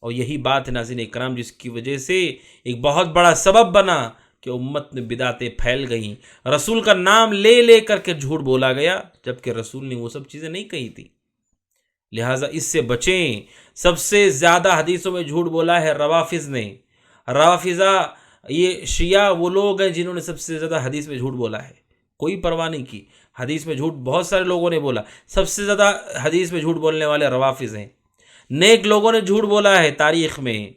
[SPEAKER 1] اور یہی بات ہے ناظرین اکرام جس کی وجہ سے ایک بہت بڑا سبب بنا کہ امت میں بدعتیں پھیل گئیں، رسول کا نام لے لے کر کے جھوٹ بولا گیا جبکہ رسول نے وہ سب چیزیں نہیں کہی تھی۔ لہٰذا اس سے بچیں۔ سب سے زیادہ حدیثوں میں جھوٹ بولا ہے روافظ نے۔ روافظہ یہ شیعہ وہ لوگ ہیں جنہوں نے سب سے زیادہ حدیث میں جھوٹ بولا ہے، کوئی پرواہ نہیں کی۔ حدیث میں جھوٹ بہت سارے لوگوں نے بولا، سب سے زیادہ حدیث میں جھوٹ بولنے والے روافظ ہیں۔ نیک لوگوں نے جھوٹ بولا ہے تاریخ میں،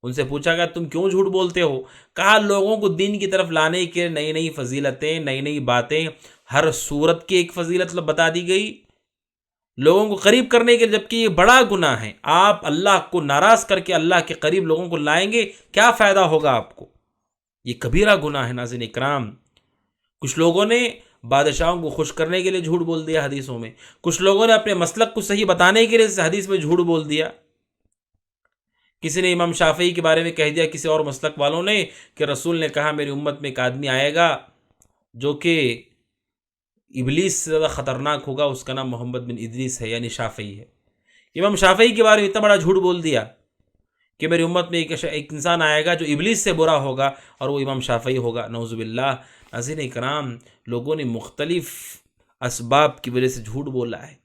[SPEAKER 1] ان سے پوچھا گیا تم کیوں جھوٹ بولتے ہو؟ کہا لوگوں کو دین کی طرف لانے کے نئی نئی فضیلتیں، نئی نئی باتیں، ہر صورت کی ایک فضیلت بتا دی گئی لوگوں کو قریب کرنے کے، جبکہ یہ بڑا گناہ ہے۔ آپ اللہ کو ناراض کر کے اللہ کے قریب لوگوں کو لائیں گے، کیا فائدہ ہوگا آپ کو؟ یہ کبیرہ گناہ ہے ناظرین اکرام۔ کچھ لوگوں نے بادشاہوں کو خوش کرنے کے لیے جھوٹ بول دیا حدیثوں میں، کچھ لوگوں نے اپنے مسلک کو صحیح بتانے کے لیے حدیث میں جھوٹ بول دیا۔ کسی نے امام شافعی کے بارے میں کہہ دیا کسی اور مسلک والوں نے کہ رسول نے کہا میری امت میں ایک آدمی آئے گا جو کہ ابلیس سے زیادہ خطرناک ہوگا، اس کا نام محمد بن ادریس ہے، یعنی شافعی ہے۔ امام شافعی کے بارے میں اتنا بڑا جھوٹ بول دیا کہ میری امت میں ایک انسان آئے گا جو ابلیس سے برا ہوگا اور وہ امام شافعی ہوگا، نعوذ باللہ۔ ناظرین اکرام، لوگوں نے مختلف اسباب کی وجہ سے جھوٹ بولا ہے،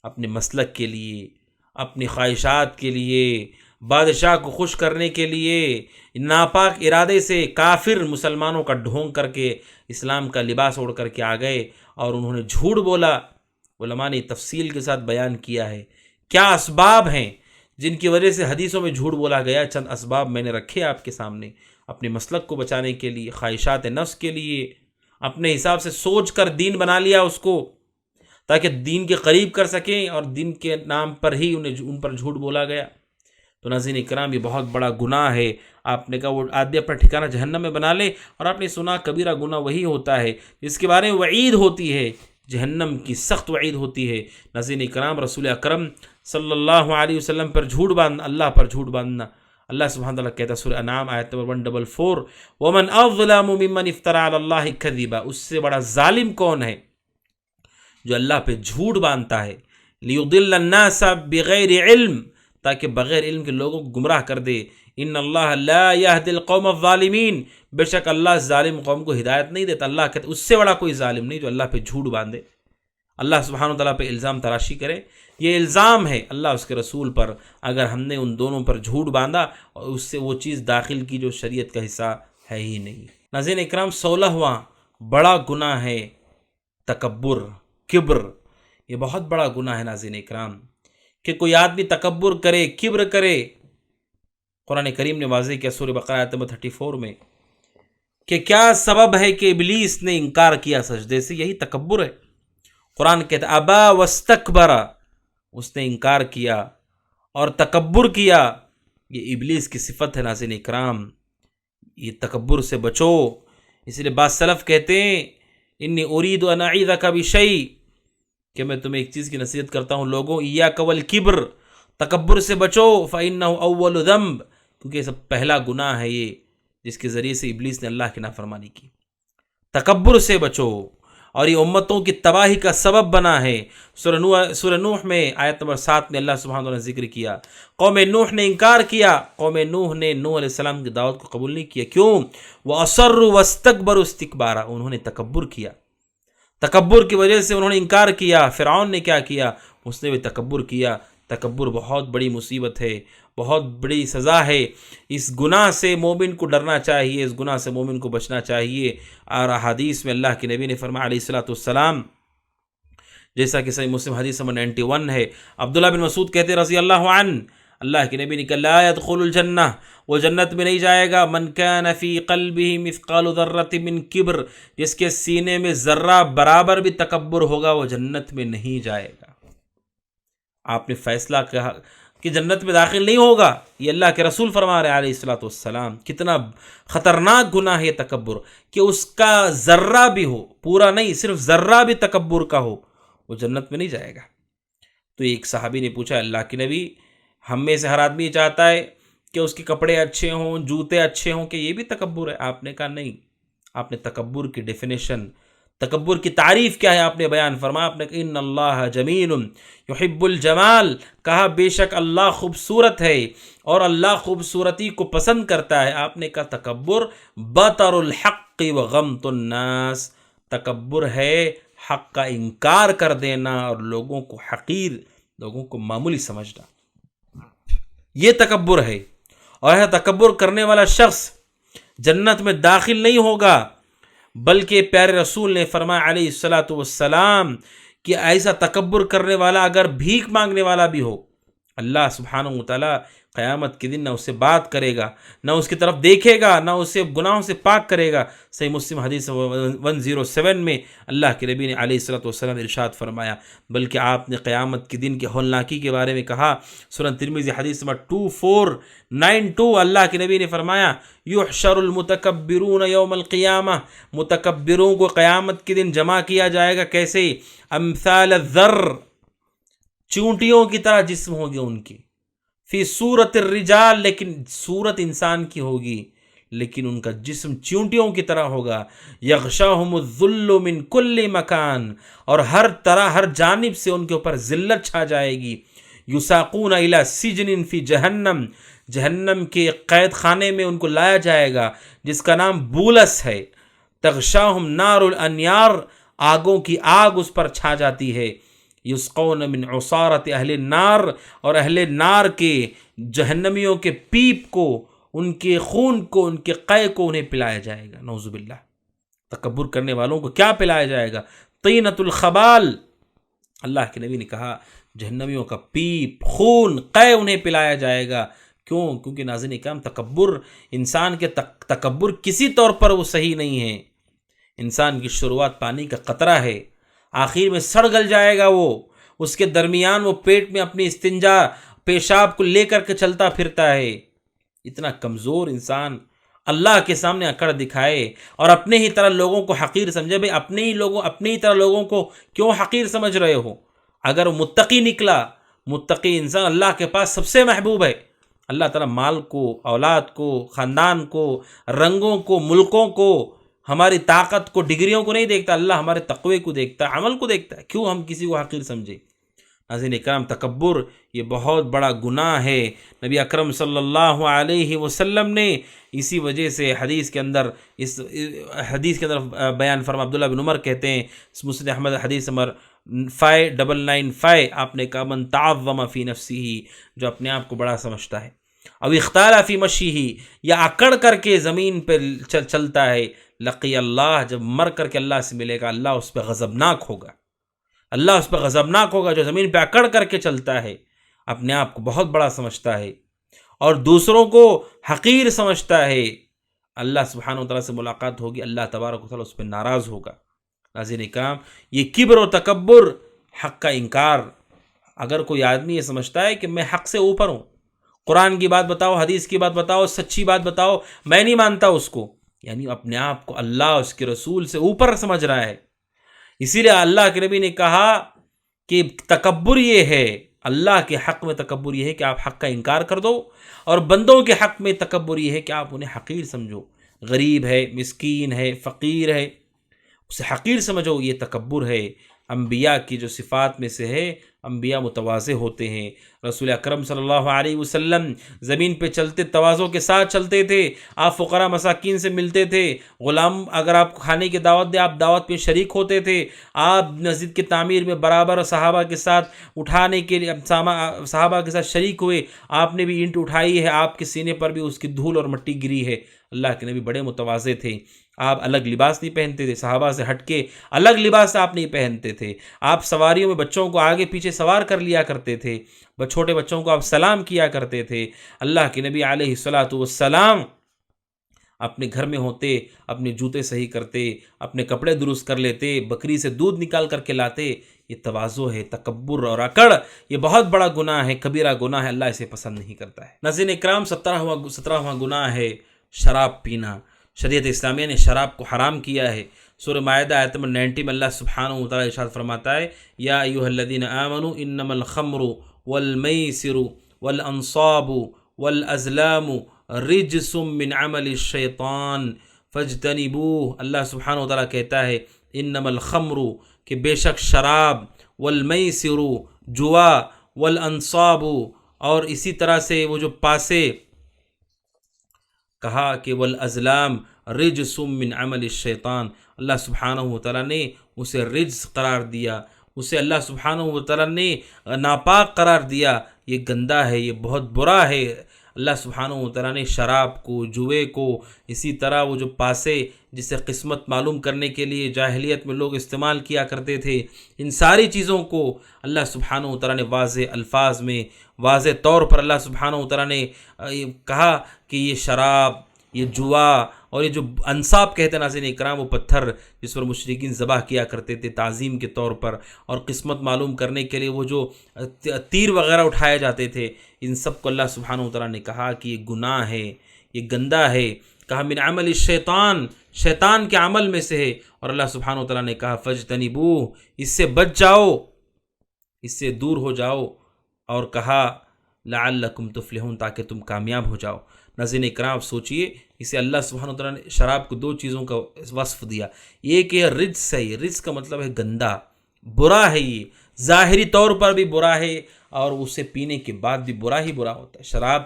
[SPEAKER 1] اپنے مسلک کے لیے، اپنی خواہشات کے لیے، بادشاہ کو خوش کرنے کے لیے، ناپاک ارادے سے کافر مسلمانوں کا ڈھونگ کر کے اسلام کا لباس اوڑھ کر کے آ گئے اور انہوں نے جھوٹ بولا۔ علماء نے تفصیل کے ساتھ بیان کیا ہے کیا اسباب ہیں جن کی وجہ سے حدیثوں میں جھوٹ بولا گیا۔ چند اسباب میں نے رکھے آپ کے سامنے، اپنے مسلک کو بچانے کے لیے، خواہشات نفس کے لیے، اپنے حساب سے سوچ کر دین بنا لیا اس کو تاکہ دین کے قریب کر سکیں، اور دین کے نام پر ہی ان پر جھوٹ بولا گیا۔ تو ناظرین اکرام، یہ بہت بڑا گناہ ہے۔ آپ نے کہا وہ آدمی اپنا ٹھکانہ جہنم میں بنا لے، اور آپ نے سنا کبیرہ گناہ وہی ہوتا ہے جس کے بارے میں وعید ہوتی ہے، جہنم کی سخت وعید ہوتی ہے۔ ناظرین اکرام، رسول اکرم صلی اللہ علیہ وسلم پر جھوٹ باندھنا، اللہ پر جھوٹ باندھنا، اللہ سبحانہ تعالیٰ کہتا ہے سورہ انعام آیت نمبر 144، وَمَنْ أَظْلَمُ مِمَّنِ افْتَرَىٰ عَلَى اللَّهِ كَذِبًا، اس سے بڑا ظالم کون ہے جو اللہ پہ جھوٹ باندھتا ہے، لِيُضِلَّ النَّاسَ بِغَيْرِ علم، تاکہ بغیر علم کے لوگوں کو گمراہ کر دے۔ ان اللہ لا يهدي القوم الظالمین، بے شک اللہ ظالم قوم کو ہدایت نہیں دیتا۔ اللہ کہتے اس سے بڑا کوئی ظالم نہیں جو اللہ پہ جھوٹ باندھے، اللہ سبحانہ وتعالیٰ پہ الزام تراشی کرے۔ یہ الزام ہے اللہ اس کے رسول پر، اگر ہم نے ان دونوں پر جھوٹ باندھا اور اس سے وہ چیز داخل کی جو شریعت کا حصہ ہے ہی نہیں۔ ناظرین اکرام، 16واں بڑا گناہ ہے تکبر، کبر۔ یہ بہت بڑا گناہ ہے ناظرین اکرام کہ کوئی آدمی تکبر کرے، کبر کرے۔ قرآن کریم نے واضح کیا سورہ بقرہ آیت نمبر 34 میں کہ کیا سبب ہے کہ ابلیس نے انکار کیا سجدے سے، یہی تکبر ہے۔ قرآن کہتا ہے ابا واستکبر، اس نے انکار کیا اور تکبر کیا۔ یہ ابلیس کی صفت ہے ناظرین اکرام، یہ تکبر سے بچو۔ اس لیے بعض سلف کہتے ہیں انی ارید ان اعیذک بشیء، کہ میں تمہیں ایک چیز کی نصیحت کرتا ہوں لوگوں، ایاک والکبر، تکبر سے بچو، فإنہ اول ذنب، کیونکہ یہ سب پہلا گناہ ہے یہ جس کے ذریعے سے ابلیس نے اللہ کی نافرمانی کی۔ تکبر سے بچو، اور یہ امتوں کی تباہی کا سبب بنا ہے۔ سورہ نوح میں آیت نمبر 7 میں اللہ سبحانہ وتعالیٰ نے ذکر کیا، قوم نوح نے انکار کیا، قوم نوح نے نوح علیہ السلام کی دعوت کو قبول نہیں کیا۔ کیوں؟ وَأَصَرُّوا وَاسْتَكْبَرُوا اسْتِكْبَارًا، انہوں نے تکبر کیا، تکبر کی وجہ سے انہوں نے انکار کیا۔ فرعون نے کیا کیا؟ اس نے بھی تکبر کیا۔ تکبر بہت بڑی مصیبت ہے، بہت بڑی سزا ہے۔ اس گناہ سے مومن کو ڈرنا چاہیے، اس گناہ سے مومن کو بچنا چاہیے۔ اور حدیث میں اللہ کے نبی نے فرمایا علیہ الصلوۃ والسلام، جیسا کہ صحیح مسلم حدیث نمبر 91 ہے، عبداللہ بن مسعود کہتے رضی اللہ عنہ، اللہ کے نبی نے کہا لا يدخل الجنہ، وہ جنت میں نہیں جائے گا، من کان فی قلبہ مثقال ذرۃ من کبر، جس کے سینے میں ذرہ برابر بھی تکبر ہوگا وہ جنت میں نہیں جائے گا۔ آپ نے فیصلہ کہ جنت میں داخل نہیں ہوگا، یہ اللہ کے رسول فرما رہے علیہ الصلوۃ والسلام۔ کتنا خطرناک گناہ ہے یہ تکبر، کہ اس کا ذرہ بھی ہو، پورا نہیں صرف ذرہ بھی تکبر کا ہو، وہ جنت میں نہیں جائے گا۔ تو ایک صحابی نے پوچھا اللہ کے نبی، ہم میں سے ہر آدمی یہ چاہتا ہے کہ اس کے کپڑے اچھے ہوں، جوتے اچھے ہوں، کہ یہ بھی تکبر ہے؟ آپ نے کہا نہیں، آپ نے تکبر کی ڈیفینیشن، تکبر کی تعریف کیا ہے آپ نے بیان فرمایا۔ آپ نے کہا ان اللہ جمیل یحب الجمال، کہا بے شک اللہ خوبصورت ہے اور اللہ خوبصورتی کو پسند کرتا ہے۔ آپ نے کہا تکبر بطر الحق وغمط الناس، تکبر ہے حق کا انکار کر دینا اور لوگوں کو حقیر، لوگوں کو معمولی سمجھنا، یہ تکبر ہے۔ اور ایسا تکبر کرنے والا شخص جنت میں داخل نہیں ہوگا، بلکہ پیارے رسول نے فرمایا علیہ الصلاۃ والسلام کہ ایسا تکبر کرنے والا اگر بھیک مانگنے والا بھی ہو، اللہ سبحانہ وتعالیٰ قیامت کے دن نہ اسے بات کرے گا، نہ اس کی طرف دیکھے گا، نہ اسے گناہوں سے پاک کرے گا۔ صحیح مسلم حدیث 107 میں اللہ کے نبی نے علیہ الصلوۃ والسلام ارشاد فرمایا، بلکہ آپ نے قیامت کے دن کی ہولناکی کے بارے میں کہا۔ سنن ترمذی حدیث نمبر 2492 اللہ کے نبی نے فرمایا یحشر المتکبرون یوم القیامہ، متکبروں کو قیامت کے دن جمع کیا جائے گا، کیسے؟ امثال الذر، چونٹیوں کی طرح جسم ہوگی ان کی، فی صورت الرجال، لیکن صورت انسان کی ہوگی لیکن ان کا جسم چونٹیوں کی طرح ہوگا۔ یغشاہم الذل من کل مکان، اور ہر طرح ہر جانب سے ان کے اوپر ذلت چھا جائے گی۔ یساقون الی سجن فی جہنم، جہنم کے قید خانے میں ان کو لایا جائے گا جس کا نام بولس ہے۔ تغشاہم نار الانیار، آگوں کی آگ اس پر چھا جاتی ہے۔ یسقون من عصارت اہل النار، اور اہل نار کے جہنمیوں کے پیپ کو، ان کے خون کو، ان کے قے کو انہیں پلایا جائے گا۔ نعوذ باللہ، تکبر کرنے والوں کو کیا پلایا جائے گا؟ طینۃ الخبال، اللہ کے نبی نے کہا جہنمیوں کا پیپ، خون، قے انہیں پلایا جائے گا۔ کیوں؟ کیونکہ ناظرین کرام تکبر، انسان کے تکبر کسی طور پر وہ صحیح نہیں ہے۔ انسان کی شروعات پانی کا قطرہ ہے، آخر میں سڑ گل جائے گا وہ، اس کے درمیان وہ پیٹ میں اپنی استنجا پیشاب کو لے کر کے چلتا پھرتا ہے۔ اتنا کمزور انسان اللہ کے سامنے اکڑ دکھائے اور اپنے ہی طرح لوگوں کو حقیر سمجھے۔ بھئی اپنے ہی طرح لوگوں کو کیوں حقیر سمجھ رہے ہو؟ اگر وہ متقی نکلا، متقی انسان اللہ کے پاس سب سے محبوب ہے۔ اللہ تعالیٰ مال کو، اولاد کو، خاندان کو، رنگوں کو، ملکوں کو، ہماری طاقت کو، ڈگریوں کو نہیں دیکھتا، اللہ ہمارے تقوی کو دیکھتا ہے، عمل کو دیکھتا ہے۔ کیوں ہم کسی کو حقیر سمجھے؟ ناظرین اکرام تکبر یہ بہت بڑا گناہ ہے۔ نبی اکرم صلی اللہ علیہ وسلم نے اسی وجہ سے حدیث کے اندر بیان فرما، عبداللہ بن عمر کہتے ہیں، مسند احمد حدیث نمبر 5995، آپ نے کہا من تعظم فی نفسہ، جو اپنے آپ کو بڑا سمجھتا ہے، او اختال فی مشیہ، یا اکڑ کر کے زمین پہ چلتا ہے، لقی اللہ، جب مر کر کے اللہ سے ملے گا اللہ اس پہ غضبناک ہوگا، اللہ اس پہ غضبناک ہوگا۔ جو زمین پہ اکڑ کر کے چلتا ہے، اپنے آپ کو بہت بڑا سمجھتا ہے اور دوسروں کو حقیر سمجھتا ہے، اللہ سبحانہ وتعالیٰ سے ملاقات ہوگی، اللہ تبارک و تعالیٰ اس پہ ناراض ہوگا۔ ناظرین اکرام، یہ کبر و تکبر، حق کا انکار۔ اگر کوئی آدمی یہ سمجھتا ہے کہ میں حق سے اوپر ہوں، قرآن کی بات بتاؤ، حدیث کی بات بتاؤ، سچی بات بتاؤ، میں نہیں مانتا اس کو، یعنی اپنے آپ کو اللہ اس کے رسول سے اوپر سمجھ رہا ہے۔ اسی لیے اللہ کے نبی نے کہا کہ تکبر یہ ہے، اللہ کے حق میں تکبر یہ ہے کہ آپ حق کا انکار کر دو، اور بندوں کے حق میں تکبر یہ ہے کہ آپ انہیں حقیر سمجھو۔ غریب ہے، مسکین ہے، فقیر ہے، اسے حقیر سمجھو، یہ تکبر ہے۔ انبیاء کی جو صفات میں سے ہے، انبیاء متواضع ہوتے ہیں۔ رسول اکرم صلی اللہ علیہ وسلم زمین پہ چلتے تواضع کے ساتھ چلتے تھے، آپ فقراء مساکین سے ملتے تھے، غلام اگر آپ کو کھانے کی دعوت دے آپ دعوت پہ شریک ہوتے تھے، آپ مسجد کی تعمیر میں برابر صحابہ کے ساتھ اٹھانے کے لیے صحابہ کے ساتھ شریک ہوئے، آپ نے بھی اینٹ اٹھائی ہے، آپ کے سینے پر بھی اس کی دھول اور مٹی گری ہے۔ اللہ کے نبی بڑے متواضع تھے، آپ الگ لباس نہیں پہنتے تھے، صحابہ سے ہٹ کے الگ لباس آپ نہیں پہنتے تھے، آپ سواریوں میں بچوں کو آگے پیچھے سوار کر لیا کرتے تھے، چھوٹے بچوں کو آپ سلام کیا کرتے تھے۔ اللہ کے نبی علیہ الصلاۃ والسلام اپنے گھر میں ہوتے اپنے جوتے صحیح کرتے، اپنے کپڑے درست کر لیتے، بکری سے دودھ نکال کر کے لاتے۔ یہ تواضع ہے، تکبر اور اکڑ، یہ بہت بڑا گناہ ہے، کبیرہ گناہ ہے، اللہ اسے پسند نہیں کرتا ہے۔ ناظرین اکرام، 17واں گناہ ہے شراب پینا۔ شریعت اسلامیہ نے شراب کو حرام کیا ہے۔ سورہ مائدہ آیت نمبر 90 میں اللہ سبحانہ و تعالیٰ ارشاد فرماتا ہے، یا ایھا الذین آمنوا انما الخمر والمیسر والانصاب والازلام رجس من عمل الشیطان فاجتنبوہ۔ اللہ سبحانہ و تعالیٰ کہتا ہے انما الخمر، کہ بے شک شراب، والمیسر جوا، والانصاب اور اسی طرح سے وہ جو پاسے، کہا کہ والازلام رجس من عمل الشیطان، اللہ سبحانہ و تعالیٰ نے اسے رجس قرار دیا، اسے اللہ سبحانہ و تعالیٰ نے ناپاک قرار دیا، یہ گندا ہے، یہ بہت برا ہے۔ اللہ سبحانہ و تعالیٰ نے شراب کو، جوے کو، اسی طرح وہ جو پاسے جسے قسمت معلوم کرنے کے لیے جاہلیت میں لوگ استعمال کیا کرتے تھے، ان ساری چیزوں کو اللہ سبحانہ و تعالیٰ نے واضح الفاظ میں، واضح طور پر اللہ سبحانہ و تعالیٰ نے کہا کہ یہ شراب، یہ جوا اور یہ جو انصاب کہتے ہیں ناظرین اکرام، وہ پتھر جس پر مشرکین ذبح کیا کرتے تھے تعظیم کے طور پر، اور قسمت معلوم کرنے کے لیے وہ جو تیر وغیرہ اٹھائے جاتے تھے، ان سب کو اللہ سبحانہ و تعالیٰ نے کہا کہ یہ گناہ ہے، یہ گندا ہے، کہا من عمل الشیطان، شیطان کے عمل میں سے ہے، اور اللہ سبحانہ و تعالیٰ نے کہا فاجتنبوہ، اس سے بچ جاؤ، اس سے دور ہو جاؤ، اور کہا لعلکم تفلحون، تاکہ تم کامیاب ہو جاؤ۔ ناظرین اکرام سوچئے، اسے اللہ سبحانہ وتعالیٰ نے شراب کو دو چیزوں کا وصف دیا، یہ کہ رجس ہے، رجس کا مطلب ہے گندا، برا ہے، یہ ظاہری طور پر بھی برا ہے اور اسے پینے کے بعد بھی برا ہی برا ہوتا ہے۔ شراب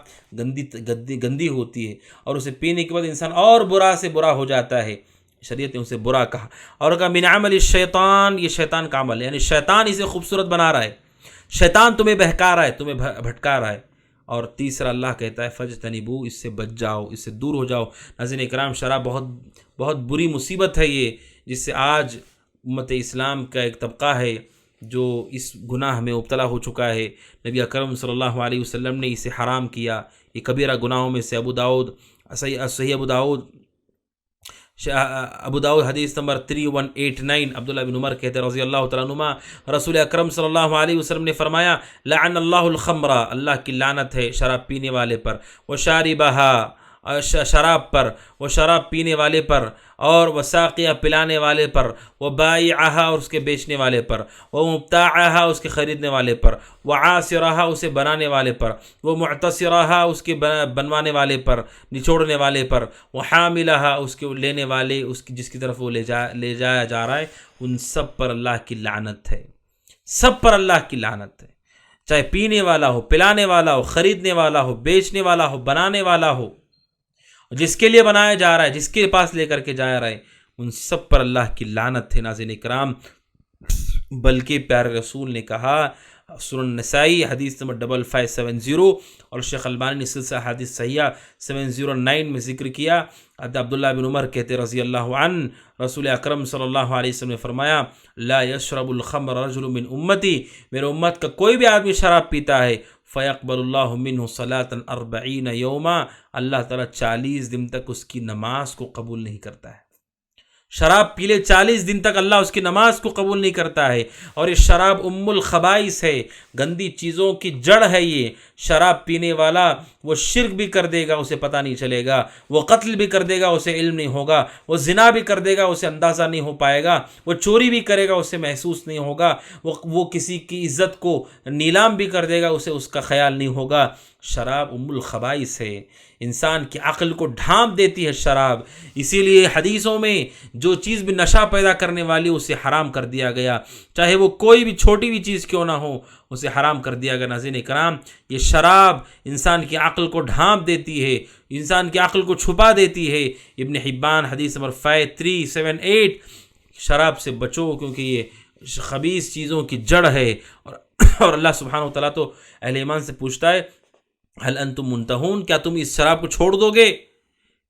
[SPEAKER 1] گندی ہوتی ہے اور اسے پینے کے بعد انسان اور برا سے برا ہو جاتا ہے، شریعت نے اسے برا کہا، اور کہا من عمل الشیطان، یہ شیطان کا عمل ہے، یعنی شیطان اسے خوبصورت بنا رہا ہے، شیطان تمہیں بہکا رہا ہے، تمہیں بھٹکا رہا ہے۔ اور تیسرا اللہ کہتا ہے فاجتنبوہ، اس سے بچ جاؤ، اس سے دور ہو جاؤ۔ ناظرین اکرام، شراب بہت بری مصیبت ہے یہ، جس سے آج امت اسلام کا ایک طبقہ ہے جو اس گناہ میں مبتلا ہو چکا ہے۔ نبی اکرم صلی اللہ علیہ وسلم نے اسے حرام کیا، یہ کبیرہ گناہوں میں سے۔ صحیح ابو داؤد حدیث نمبر 3189، عبداللہ بن عمر کہتے ہیں رضی اللہ تعالیٰ عنہما، رسول اکرم صلی اللہ علیہ وسلم نے فرمایا لعن اللہ الخمر، اللہ کی لعنت ہے شراب پینے والے پر، وشاربہا، شراب پر، وہ شراب پینے والے پر، اور وساقیہ پلانے والے پر، وبائعہا، اور اس کے بیچنے والے پر، ومبتاعہا، اس کے خریدنے والے پر، وعاصرہا، اسے بنانے والے پر، ومعتصرہا، اس کے بنوانے والے پر، نچوڑنے والے پر، وحاملہا، اس کے لینے والے، اس کی جس کی طرف وہ لے جایا جا رہا ہے، ان سب پر اللہ کی لعنت ہے، سب پر اللہ کی لعنت ہے، چاہے پینے والا ہو، پلانے والا ہو، خریدنے والا ہو، بیچنے والا ہو، بنانے والا ہو، جس کے لیے بنایا جا رہا ہے، جس کے پاس لے کر کے جا رہا ہے، ان سب پر اللہ کی لعنت ہے۔ ناظرین اکرام، بلکہ پیارے رسول نے کہا، سنن نسائی حدیث نمبر 5570، اور شیخ البانی نے سلسلہ حدیث صحیحہ 709 میں ذکر کیا، عبداللہ بن عمر کہتے رضی اللہ عنہ، رسول اکرم صلی اللہ علیہ وسلم نے فرمایا لا یشرب الخمر رجل من امتی، میرے امت کا کوئی بھی آدمی شراب پیتا ہے، فیقبل اللہ منہ صلاۃ 40 یوما، اللہ تعالیٰ 40 دن تک اس کی نماز کو قبول نہیں کرتا ہے۔ شراب پی لے 40 دن تک اللہ اس کی نماز کو قبول نہیں کرتا ہے، اور یہ شراب ام الخبائث ہے، گندی چیزوں کی جڑ ہے۔ یہ شراب پینے والا وہ شرک بھی کر دے گا، اسے پتہ نہیں چلے گا، وہ قتل بھی کر دے گا، اسے علم نہیں ہوگا، وہ زنا بھی کر دے گا، اسے اندازہ نہیں ہو پائے گا، وہ چوری بھی کرے گا، اسے محسوس نہیں ہوگا، وہ کسی کی عزت کو نیلام بھی کر دے گا، اسے اس کا خیال نہیں ہوگا۔ شراب ام الخبائث ہے، انسان کی عقل کو ڈھانپ دیتی ہے شراب، اسی لیے حدیثوں میں جو چیز بھی نشہ پیدا کرنے والی اسے حرام کر دیا گیا، چاہے وہ کوئی بھی چھوٹی بھی چیز کیوں نہ ہو، اسے حرام کر دیا گیا۔ ناظرین کرام، یہ شراب انسان کی عقل کو ڈھانپ دیتی ہے، انسان کی عقل کو چھپا دیتی ہے۔ ابن حبان حدیث نمبر 5378، شراب سے بچو کیونکہ یہ خبیث چیزوں کی جڑ ہے، اور اللہ سبحانہ وتعالیٰ تو اہل ایمان سے پوچھتا ہے هل انتم منتہون، کیا تم اس شراب کو چھوڑ دو گے؟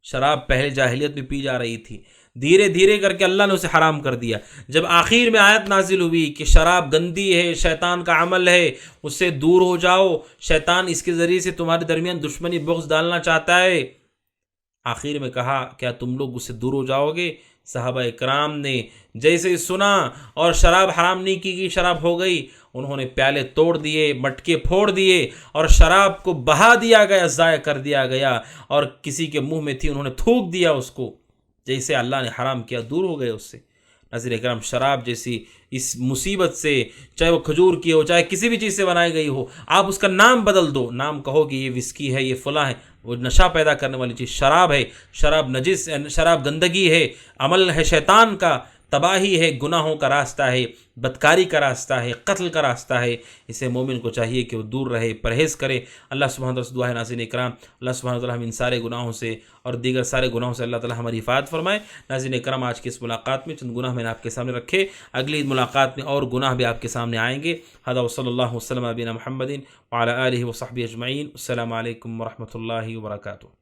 [SPEAKER 1] شراب پہلے جاہلیت میں پی جا رہی تھی، دھیرے دھیرے کر کے اللہ نے اسے حرام کر دیا۔ جب آخر میں آیت نازل ہوئی کہ شراب گندی ہے، شیطان کا عمل ہے، اس سے دور ہو جاؤ، شیطان اس کے ذریعے سے تمہارے درمیان دشمنی بغض ڈالنا چاہتا ہے، آخر میں کہا کیا تم لوگ اس سے دور ہو جاؤ گے؟ صحابہ اکرام نے جیسے ہی سنا اور شراب حرام نہیں کی گئی، شراب ہو گئی، انہوں نے پیالے توڑ دیے، مٹکے پھوڑ دیے اور شراب کو بہا دیا گیا، ضائع کر دیا گیا، اور کسی کے منہ میں تھی انہوں نے تھوک دیا اس کو، جیسے اللہ نے حرام کیا دور ہو گئے اس سے۔ ناظرین کرام، شراب جیسی اس مصیبت سے، چاہے وہ کھجور کی ہو، چاہے کسی بھی چیز سے بنائی گئی ہو، آپ اس کا نام بدل دو، نام کہو کہ یہ وسکی ہے، یہ فلاں ہے، وہ نشہ پیدا کرنے والی چیز شراب ہے، شراب نجس، شراب گندگی ہے، عمل ہے شیطان کا، تباہی ہے، گناہوں کا راستہ ہے، بدکاری کا راستہ ہے، قتل کا راستہ ہے۔ اسے مومن کو چاہیے کہ وہ دور رہے، پرہیز کرے۔ اللہ سبحانہ وتعالیٰ سے دعا ہے ناظرین اکرام، اللہ سبحانہ وتعالیٰ ہم ان سارے گناہوں سے اور دیگر سارے گناہوں سے اللہ تعالیٰ ہماری حفاظت فرمائے۔ ناظرین اکرام، آج کی اس ملاقات میں چند گناہ میں نے آپ کے سامنے رکھے، اگلی ملاقات میں اور گناہ بھی آپ کے سامنے آئیں گے۔ ھذا وصلی اللہ وسلم علی نبینا محمد وعلی آلہ وصحبہ اجمعین۔ السلام علیکم ورحمۃ اللہ وبرکاتہ۔